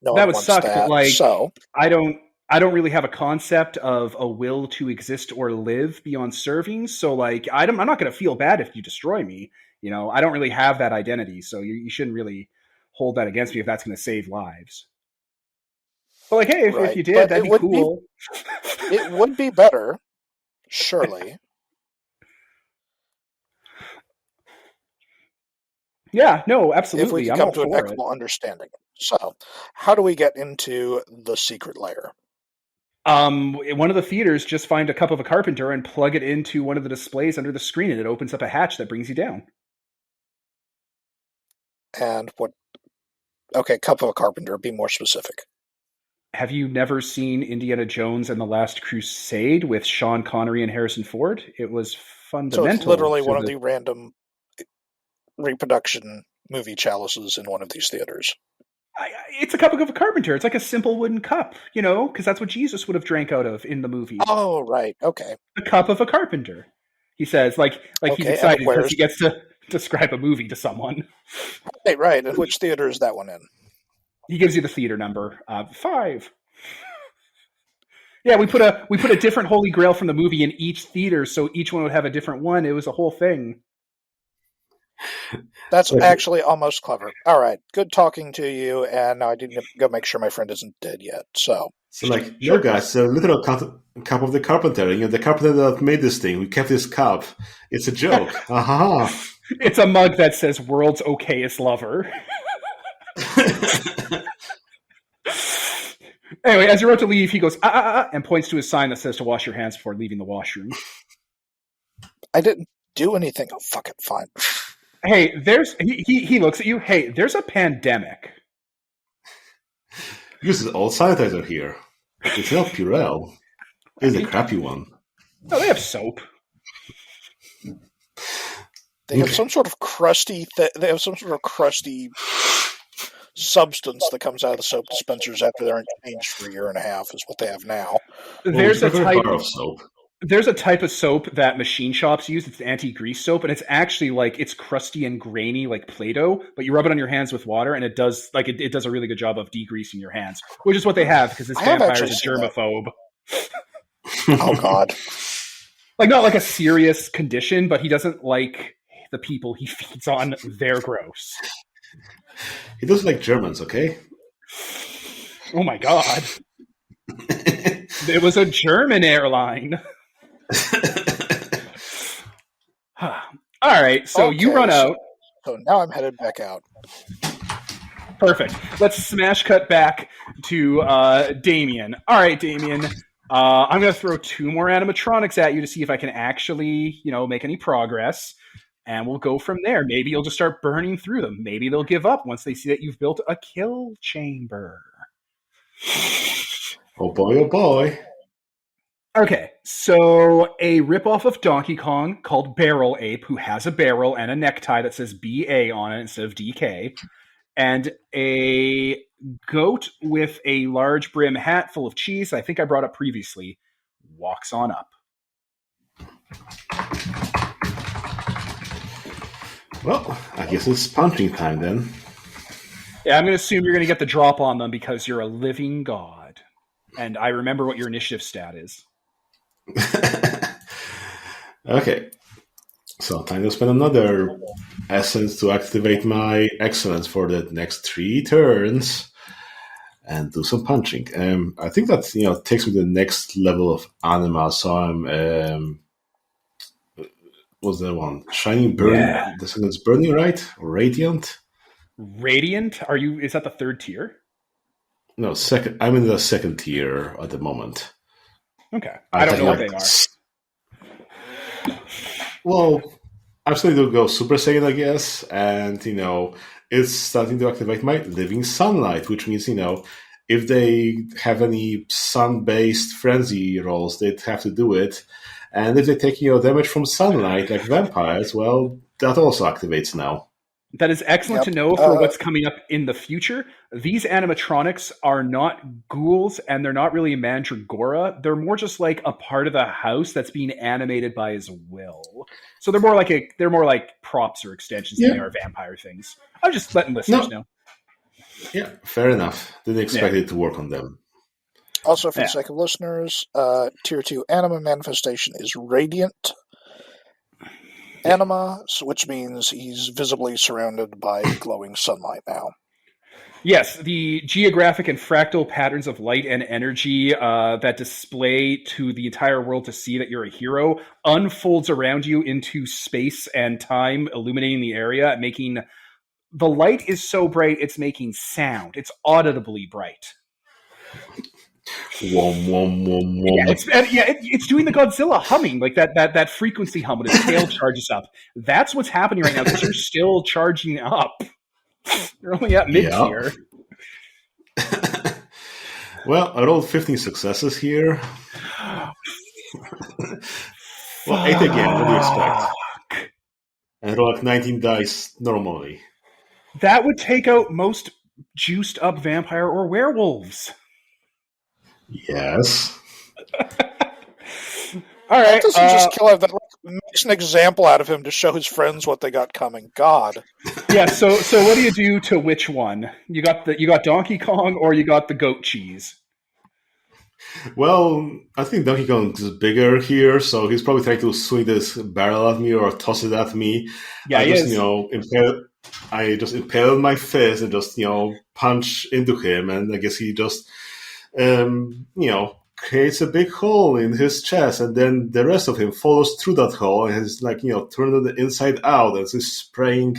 That would suck, but like, so, I don't really have a concept of a will to exist or live beyond serving, so like, I'm not going to feel bad if you destroy me, I don't really have that identity, so you shouldn't really hold that against me if that's going to save lives. But like, hey, if you did, that'd be cool. It would be better, surely. Yeah, no, absolutely. If we can come to an equitable understanding. So, how do we get into the secret lair? One of the theaters, just find a cup of a carpenter and plug it into one of the displays under the screen, and it opens up a hatch that brings you down. And what... Okay, cup of a carpenter, be more specific. Have you never seen Indiana Jones and the Last Crusade with Sean Connery and Harrison Ford? It was fundamental. So it's literally one of the random reproduction movie chalices in one of these theaters. It's a cup of a carpenter. It's like a simple wooden cup, because that's what Jesus would have drank out of in the movie. Oh, right. Okay. The cup of a carpenter. He says, like okay, he's excited because he gets to describe a movie to someone. Right. And which theater is that one in? He gives you the theater number, 5. Yeah, we put a different Holy Grail from the movie in each theater, so each one would have a different one. It was a whole thing. That's actually almost clever. All right, good talking to you, and now I need to go make sure my friend isn't dead yet. So like, no, guys, a literal cup of the carpenter. The carpenter that made this thing, we kept this cup. It's a joke. It's a mug that says "World's Okayest Lover." Anyway, as you're about to leave, he goes, and points to his sign that says to wash your hands before leaving the washroom. I didn't do anything. Oh, fuck it, fine. Hey, he looks at you. Hey, there's a pandemic. Uses old sanitizer here. It's not Purell. It's a crappy one. No, they have soap. They have some sort of crusty. They have some sort of crusty substance that comes out of the soap dispensers after they're changed for a year and a half. Is what they have now. There's a type of soap. There's a type of soap that machine shops use. It's anti-grease soap, and it's actually like it's crusty and grainy like Play-Doh, but you rub it on your hands with water, and it does it does a really good job of degreasing your hands, which is what they have because this vampire is a germaphobe. Oh God! Like not like a serious condition, but he doesn't like the people he feeds on. They're gross. He doesn't like Germans, okay? Oh my God! It was a German airline. All right, so okay, you run out. So now I'm headed back out. Perfect. Let's smash cut back to Damien. All right, Damien. I'm going to throw 2 more animatronics at you to see if I can actually, make any progress. And we'll go from there. Maybe you'll just start burning through them. Maybe they'll give up once they see that you've built a kill chamber. Oh boy, oh boy. Okay, so a ripoff of Donkey Kong called Barrel Ape, who has a barrel and a necktie that says BA on it instead of DK, and a goat with a large brim hat full of cheese, I think I brought up previously, walks on up. Well, I guess it's punching time then. Yeah, I'm going to assume you're going to get the drop on them because you're a living god. And I remember what your initiative stat is. Okay. So time to spend another essence to activate my excellence for the next 3 turns and do some punching. I think that takes me to the next level of anima. So I'm what's the one? Shining Burn. Yeah. The second's burning, right? Radiant. Radiant? Is that the 3rd tier? No, second. I'm in the 2nd tier at the moment. Okay. I don't know what they are. Well, I'm starting to go Super Saiyan, I guess, and it's starting to activate my Living Sunlight, which means if they have any sun-based frenzy rolls, they'd have to do it, and if they take damage from sunlight like vampires, well, that also activates now. That is excellent to know for what's coming up in the future. These animatronics are not ghouls, and they're not really mandragora. They're more just like a part of the house that's being animated by his will. So they're more like props or extensions than they are vampire things. I'm just letting listeners know. Yeah, fair enough. Didn't expect it to work on them. Also, for the sake of listeners, Tier 2 anima manifestation is Radiant anima, which means he's visibly surrounded by glowing sunlight now. Yes, the geographic and fractal patterns of light and energy that display to the entire world to see that you're a hero unfolds around you into space and time, illuminating the area, making... The light is so bright, it's making sound. It's audibly bright. Wom, wom, wom, wom. It's doing the Godzilla humming, like that frequency hum when his tail charges up. That's what's happening right now because you're still charging up. You're only at mid-tier. Well, I rolled 15 successes here. Well, 8 again, what do you expect? And I roll like 19 dice normally. That would take out most juiced up vampire or werewolves. Yes. All That right. doesn't just kill him. That makes an example out of him to show his friends what they got coming. God. Yeah. So what do you do to which one? You got Donkey Kong or you got the goat cheese? Well, I think Donkey Kong is bigger here, so he's probably trying to swing this barrel at me or toss it at me. Yeah, he is. I just impaled my fist and just, punch into him, and I guess he just, creates a big hole in his chest, and then the rest of him follows through that hole and is turned on the inside out, and he's spraying,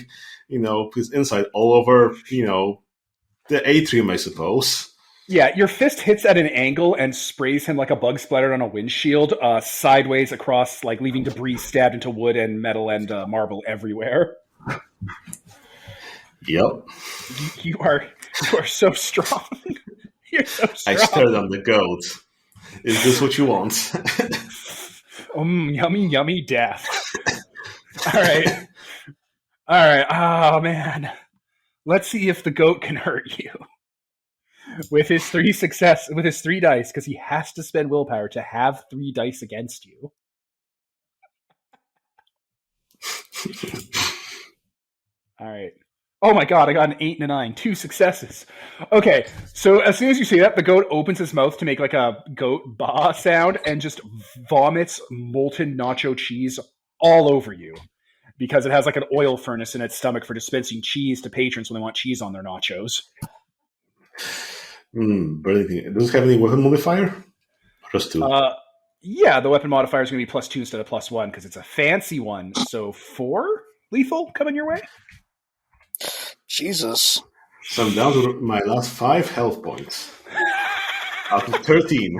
his inside all over, the atrium, I suppose. Yeah, your fist hits at an angle and sprays him like a bug splattered on a windshield, sideways across, like leaving debris stabbed into wood and metal and marble everywhere. Yep. You are so strong. You're so strong. I stared at the goat. Is this what you want? Yummy, yummy death. All right. Oh man. Let's see if the goat can hurt you. With his 3 dice, because he has to spend willpower to have 3 dice against you. All right. Oh my god, I got an 8 and a 9. 2 successes. Okay, so as soon as you say that, the goat opens his mouth to make like a goat bah sound and just vomits molten nacho cheese all over you. Because it has like an oil furnace in its stomach for dispensing cheese to patrons when they want cheese on their nachos. Brilliant. Does it have any weapon modifier? Just 2. Yeah, the weapon modifier is going to be +2 instead of +1 because it's a fancy one. So 4 lethal coming your way? Jesus. So I'm down to my last 5 health points. Out of 13.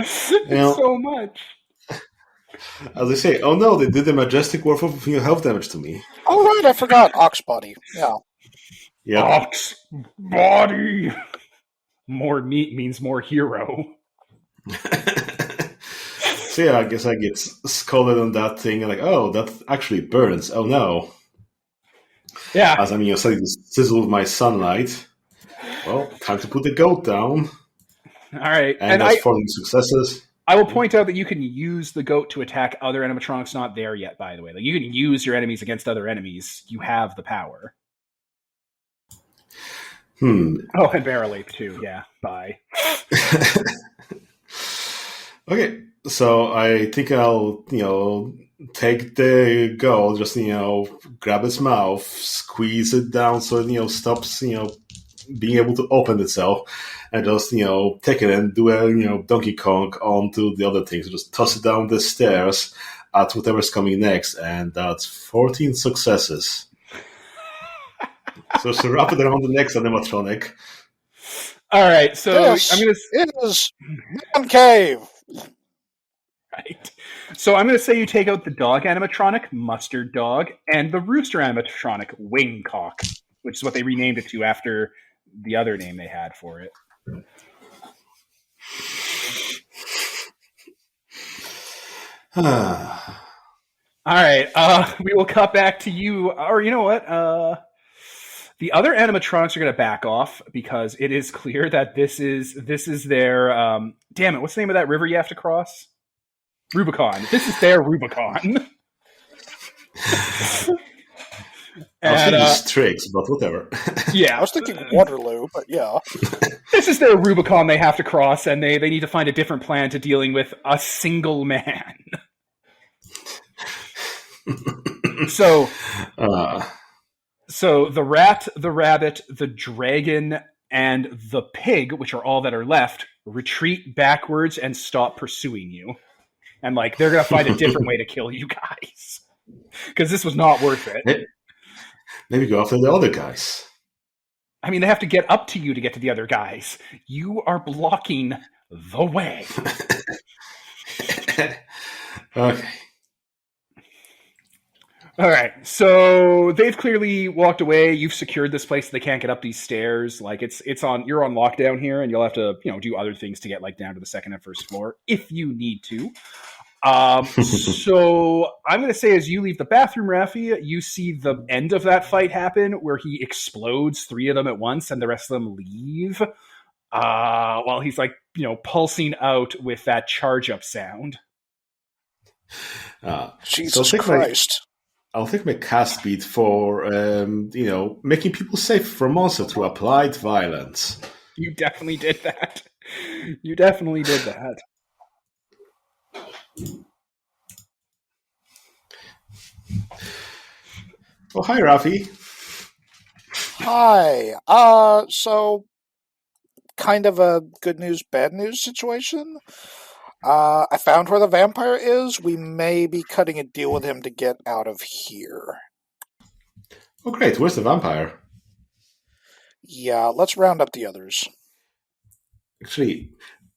So much. As I say, oh no, they did a majestic worth of health damage to me. Oh, right, I forgot. Ox body. Yeah. Yep. Ox body. More meat means more hero. So yeah, I guess I get scalded on that thing, and oh, that actually burns. Oh no. Yeah. As I'm starting to sizzle with my sunlight. Well, time to put the goat down. All right. And that's 14 successes. I will point out that you can use the goat to attack other animatronics not there yet, by the way. Like, you can use your enemies against other enemies. You have the power. Oh, and Barrel Ape too. Yeah, bye. Okay, so I think I'll, take the goat, just, grab its mouth, squeeze it down so it, stops, being able to open itself, and just, take it and do a, Donkey Kong onto the other things. So just toss it down the stairs at whatever's coming next, and that's 14 successes. So wrap it around the next animatronic. All right, so It is Man Cave. Right. So I'm going to say you take out the dog animatronic, Mustard Dog, and the rooster animatronic, Wingcock, which is what they renamed it to after the other name they had for it. All right, we will cut back to you. Or you know what? The other animatronics are going to back off because it is clear that this is their... damn it, what's the name of that river you have to cross? Rubicon. This is their Rubicon. I was thinking tricks, but whatever. Yeah, I was thinking Waterloo, but yeah. This is their Rubicon they have to cross, and they need to find a different plan to dealing with a single man. So the rat, the rabbit, the dragon, and the pig, which are all that are left, retreat backwards and stop pursuing you. And they're going to find a different way to kill you guys. Because this was not worth it. Maybe go after the other guys. I mean, they have to get up to you to get to the other guys. You are blocking the way. Okay. All right, so they've clearly walked away. You've secured this place; so they can't get up these stairs. It's on. You're on lockdown here, and you'll have to, do other things to get down to the second and first floor if you need to. So I'm going to say, as you leave the bathroom, Raffi, you see the end of that fight happen, where he explodes 3 of them at once, and the rest of them leave. While he's pulsing out with that charge up sound. Jesus Christ. I'll take my cast beat for, making people safe from monsters through applied violence. You definitely did that. You definitely did that. Oh, hi, Rafi. Hi. So, kind of a good news, bad news situation. I found where the vampire is. We may be cutting a deal with him to get out of here. Oh, great. Where's the vampire? Yeah, let's round up the others. Actually,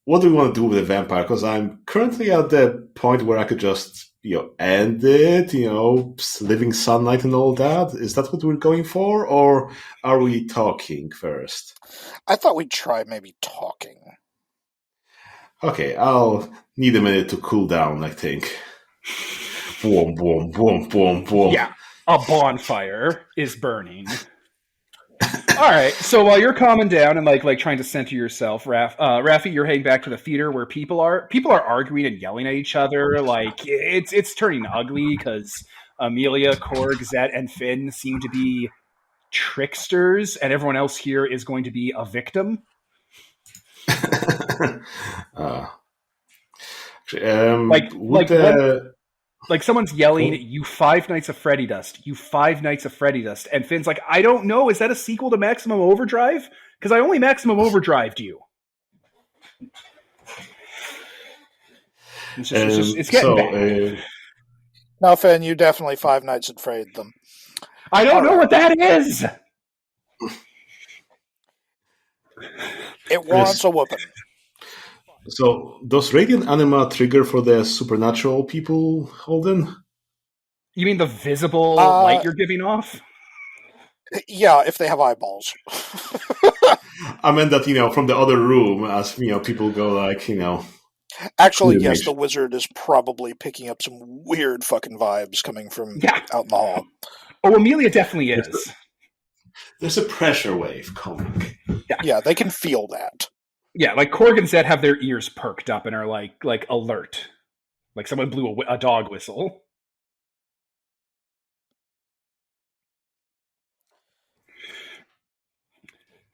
what do we want to do with the vampire? Because I'm currently at the point where I could just, end it, living sunlight and all that. Is that what we're going for? Or are we talking first? I thought we'd try maybe talking. Okay, I'll need a minute to cool down, I think. Boom, boom, boom, boom, boom. Yeah, a bonfire is burning. All right, so while you're calming down and like trying to center yourself, Rafi, you're heading back to the theater where people are arguing and yelling at each other. Like it's turning ugly because Amelia, Korg, Zet, and Finn seem to be tricksters, and everyone else here is going to be a victim. Like someone's yelling, "You Five Nights of Freddy Dust! You Five Nights of Freddy Dust!" And Finn's like, "I don't know. Is that a sequel to Maximum Overdrive? Because I only Maximum Overdrived you." It's getting bad. No, Finn, you definitely Five Nights at Freddy'd them. I don't know what that is. It wants a whooping. So, does Radiant Anima trigger for the supernatural people, Holden? You mean the visible light you're giving off? Yeah, if they have eyeballs. I meant that, from the other room, as, people go like, Actually, yes, the wizard is probably picking up some weird fucking vibes coming from out in the hall. Oh, Amelia definitely is. There's a pressure wave coming. Yeah, they can feel that. Yeah, like Korg and Zed have their ears perked up and are like alert. Like someone blew a dog whistle.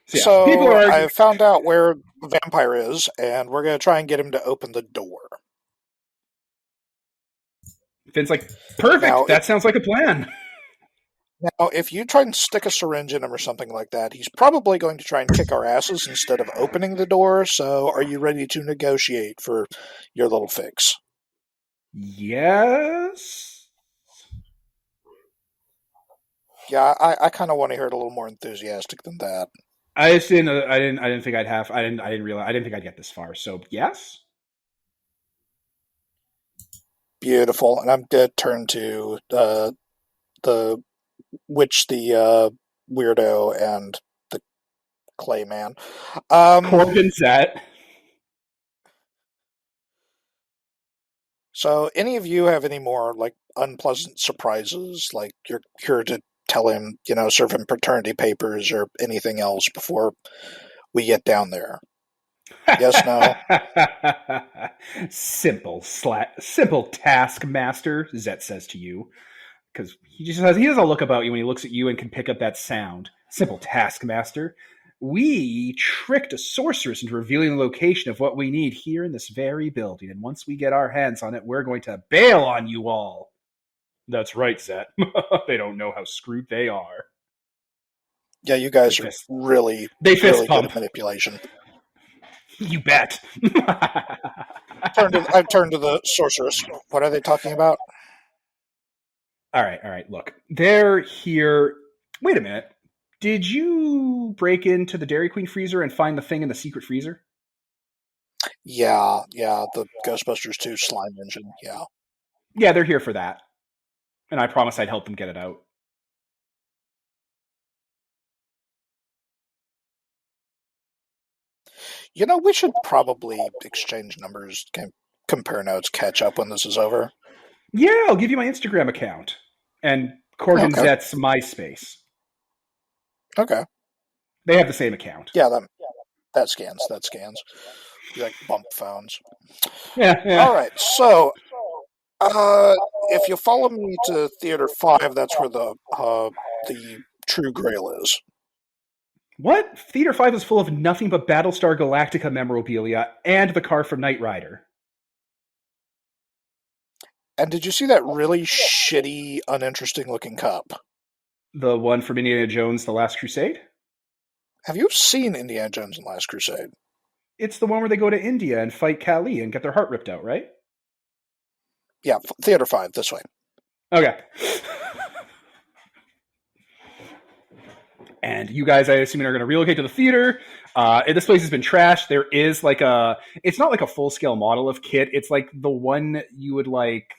So I found out where the vampire is, and we're going to try and get him to open the door. Finn's like, perfect, that sounds like a plan. Now, if you try and stick a syringe in him or something like that, he's probably going to try and kick our asses instead of opening the door, so are you ready to negotiate for your little fix? Yes. Yeah, I kind of want to hear it a little more enthusiastic than that. I just didn't. I didn't think I'd have. I didn't realize. I didn't think I'd get this far. So yes. Beautiful, and I'm going to turn to the witch, the weirdo, and the clay man. Corbin Zet. So, any of you have any more like unpleasant surprises? Like you're here to tell him, serve him paternity papers or anything else before we get down there? Yes, no. Simple task, master. Zet says to you, because he does a look about you when he looks at you and can pick up that sound. Simple task, master. We tricked a sorceress into revealing the location of what we need here in this very building, and once we get our hands on it, we're going to bail on you all. That's right, Zet. They don't know how screwed they are. Yeah, you guys are really good at manipulation. You bet. I've turned to the sorceress. What are they talking about? All right. Look, they're here. Wait a minute. Did you break into the Dairy Queen freezer and find the thing in the secret freezer? Yeah, the Ghostbusters 2 slime engine, yeah. Yeah, they're here for that. And I promised I'd help them get it out. We should probably exchange numbers, compare notes, catch up when this is over. Yeah, I'll give you my Instagram account. And Corgan Zet's MySpace. Okay. They have the same account. Yeah, that scans. You like bump phones. Yeah. All right, so if you follow me to Theater 5, that's where the True Grail is. What? Theater 5 is full of nothing but Battlestar Galactica memorabilia and the car from Knight Rider. And did you see that really shitty, uninteresting-looking cup? The one from Indiana Jones, The Last Crusade? Have you seen Indiana Jones and the Last Crusade? It's the one where they go to India and fight Kali and get their heart ripped out, right? Yeah, Theater 5, this way. Okay. And you guys, I assume, are going to relocate to the theater. This place has been trashed. There is like it's not like a full-scale model of Kit. It's like the one you would like,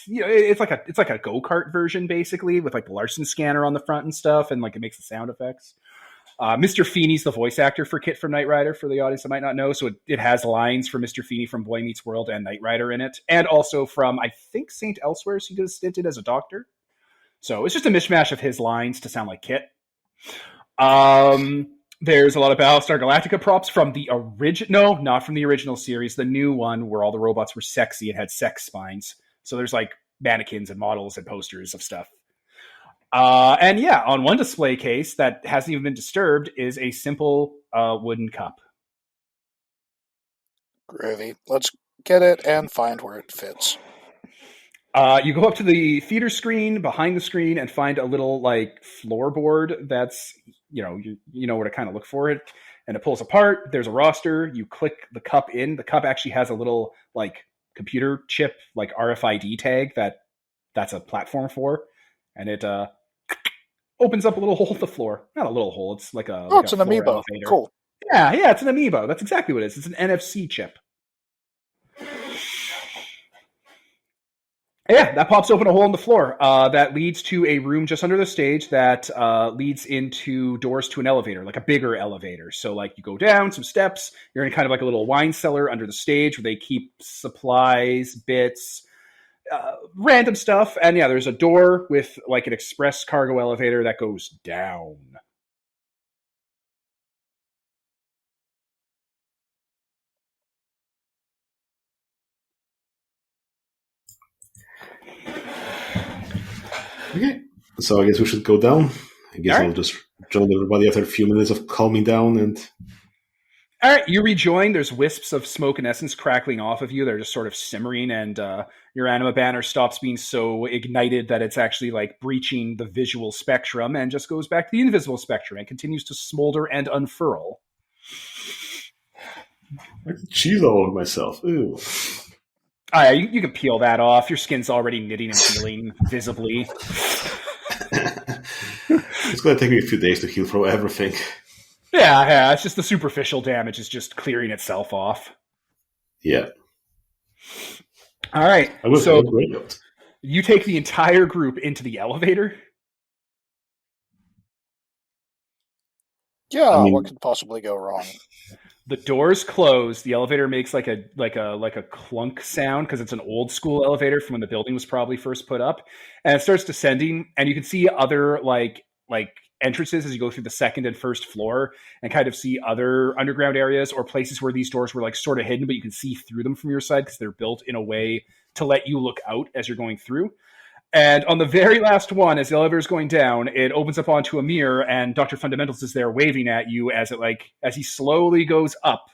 it's like a go-kart version, basically, with like the Larson scanner on the front and stuff, and like it makes the sound effects. Mr. Feeney's the voice actor for Kit from Knight Rider, for the audience that might not know. So it has lines for Mr. Feeney from Boy Meets World and Knight Rider in it. And also from, I think, St. Elsewhere, he did stinted as a doctor. So it's just a mishmash of his lines to sound like Kit. There's a lot of Battlestar Galactica props from the original, no, not from the original series, the new one where all the robots were sexy and had sex spines. So there's like mannequins and models and posters of stuff. And yeah, on one display case that hasn't even been disturbed is a simple wooden cup. Groovy. Let's get it and find where it fits. You go up to the theater screen, behind the screen, and find a little like floorboard that's, you know where to kind of look for it. And it pulls apart. There's a roster. You click the cup in. The cup actually has a little like computer chip, like RFID tag that's a platform for. And it opens up a little hole in the floor. Not a little hole. It's like a it's an amiibo. Elevator. Cool. Yeah, it's an amiibo. That's exactly what it is. It's an NFC chip. Yeah, that pops open a hole in the floor that leads to a room just under the stage that leads into doors to an elevator, like a bigger elevator. So, like, you go down some steps. You're in kind of like a little wine cellar under the stage where they keep supplies, bits, random stuff. And yeah, there's a door with like an express cargo elevator that goes down. Okay, so I guess we should go down. I guess All right. I'll just join everybody after a few minutes of calming down and... All right, you rejoin. There's wisps of smoke and essence crackling off of you. They're just sort of simmering, and your anima banner stops being so ignited that it's actually like breaching the visual spectrum and just goes back to the invisible spectrum and continues to smolder and unfurl. I cheese all over myself. Ew. You can peel that off. Your skin's already knitting and healing visibly. It's going to take me a few days to heal from everything. Yeah, it's just the superficial damage is just clearing itself off. Yeah. All right, so you take the entire group into the elevator? Yeah, what could possibly go wrong? The doors close. The elevator makes like a clunk sound because it's an old school elevator from when the building was probably first put up, and it starts descending. And you can see other like entrances as you go through the second and first floor, and kind of see other underground areas or places where these doors were like sort of hidden, but you can see through them from your side because they're built in a way to let you look out as you're going through. And on the very last one, as the elevator is going down, it opens up onto a mirror, and Dr. Fundamentals is there waving at you as he slowly goes up.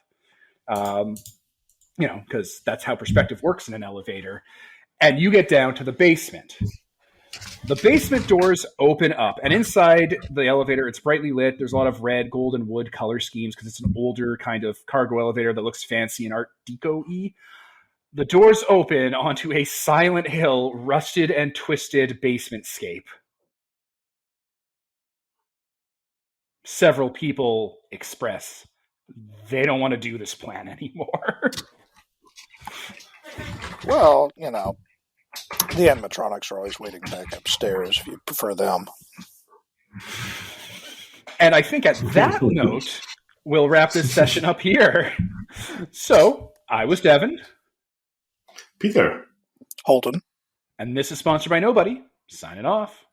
Because that's how perspective works in an elevator. And you get down to the basement. The basement doors open up, and inside the elevator, it's brightly lit. There's a lot of red, gold, and wood color schemes because it's an older kind of cargo elevator that looks fancy and Art Deco-y. The doors open onto a Silent Hill, rusted and twisted basementscape. Several people express they don't want to do this plan anymore. Well, the animatronics are always waiting back upstairs if you prefer them. And I think at that note, we'll wrap this session up here. So, I was Devin. Peter. Holden. And this is sponsored by Nobody. Signing off.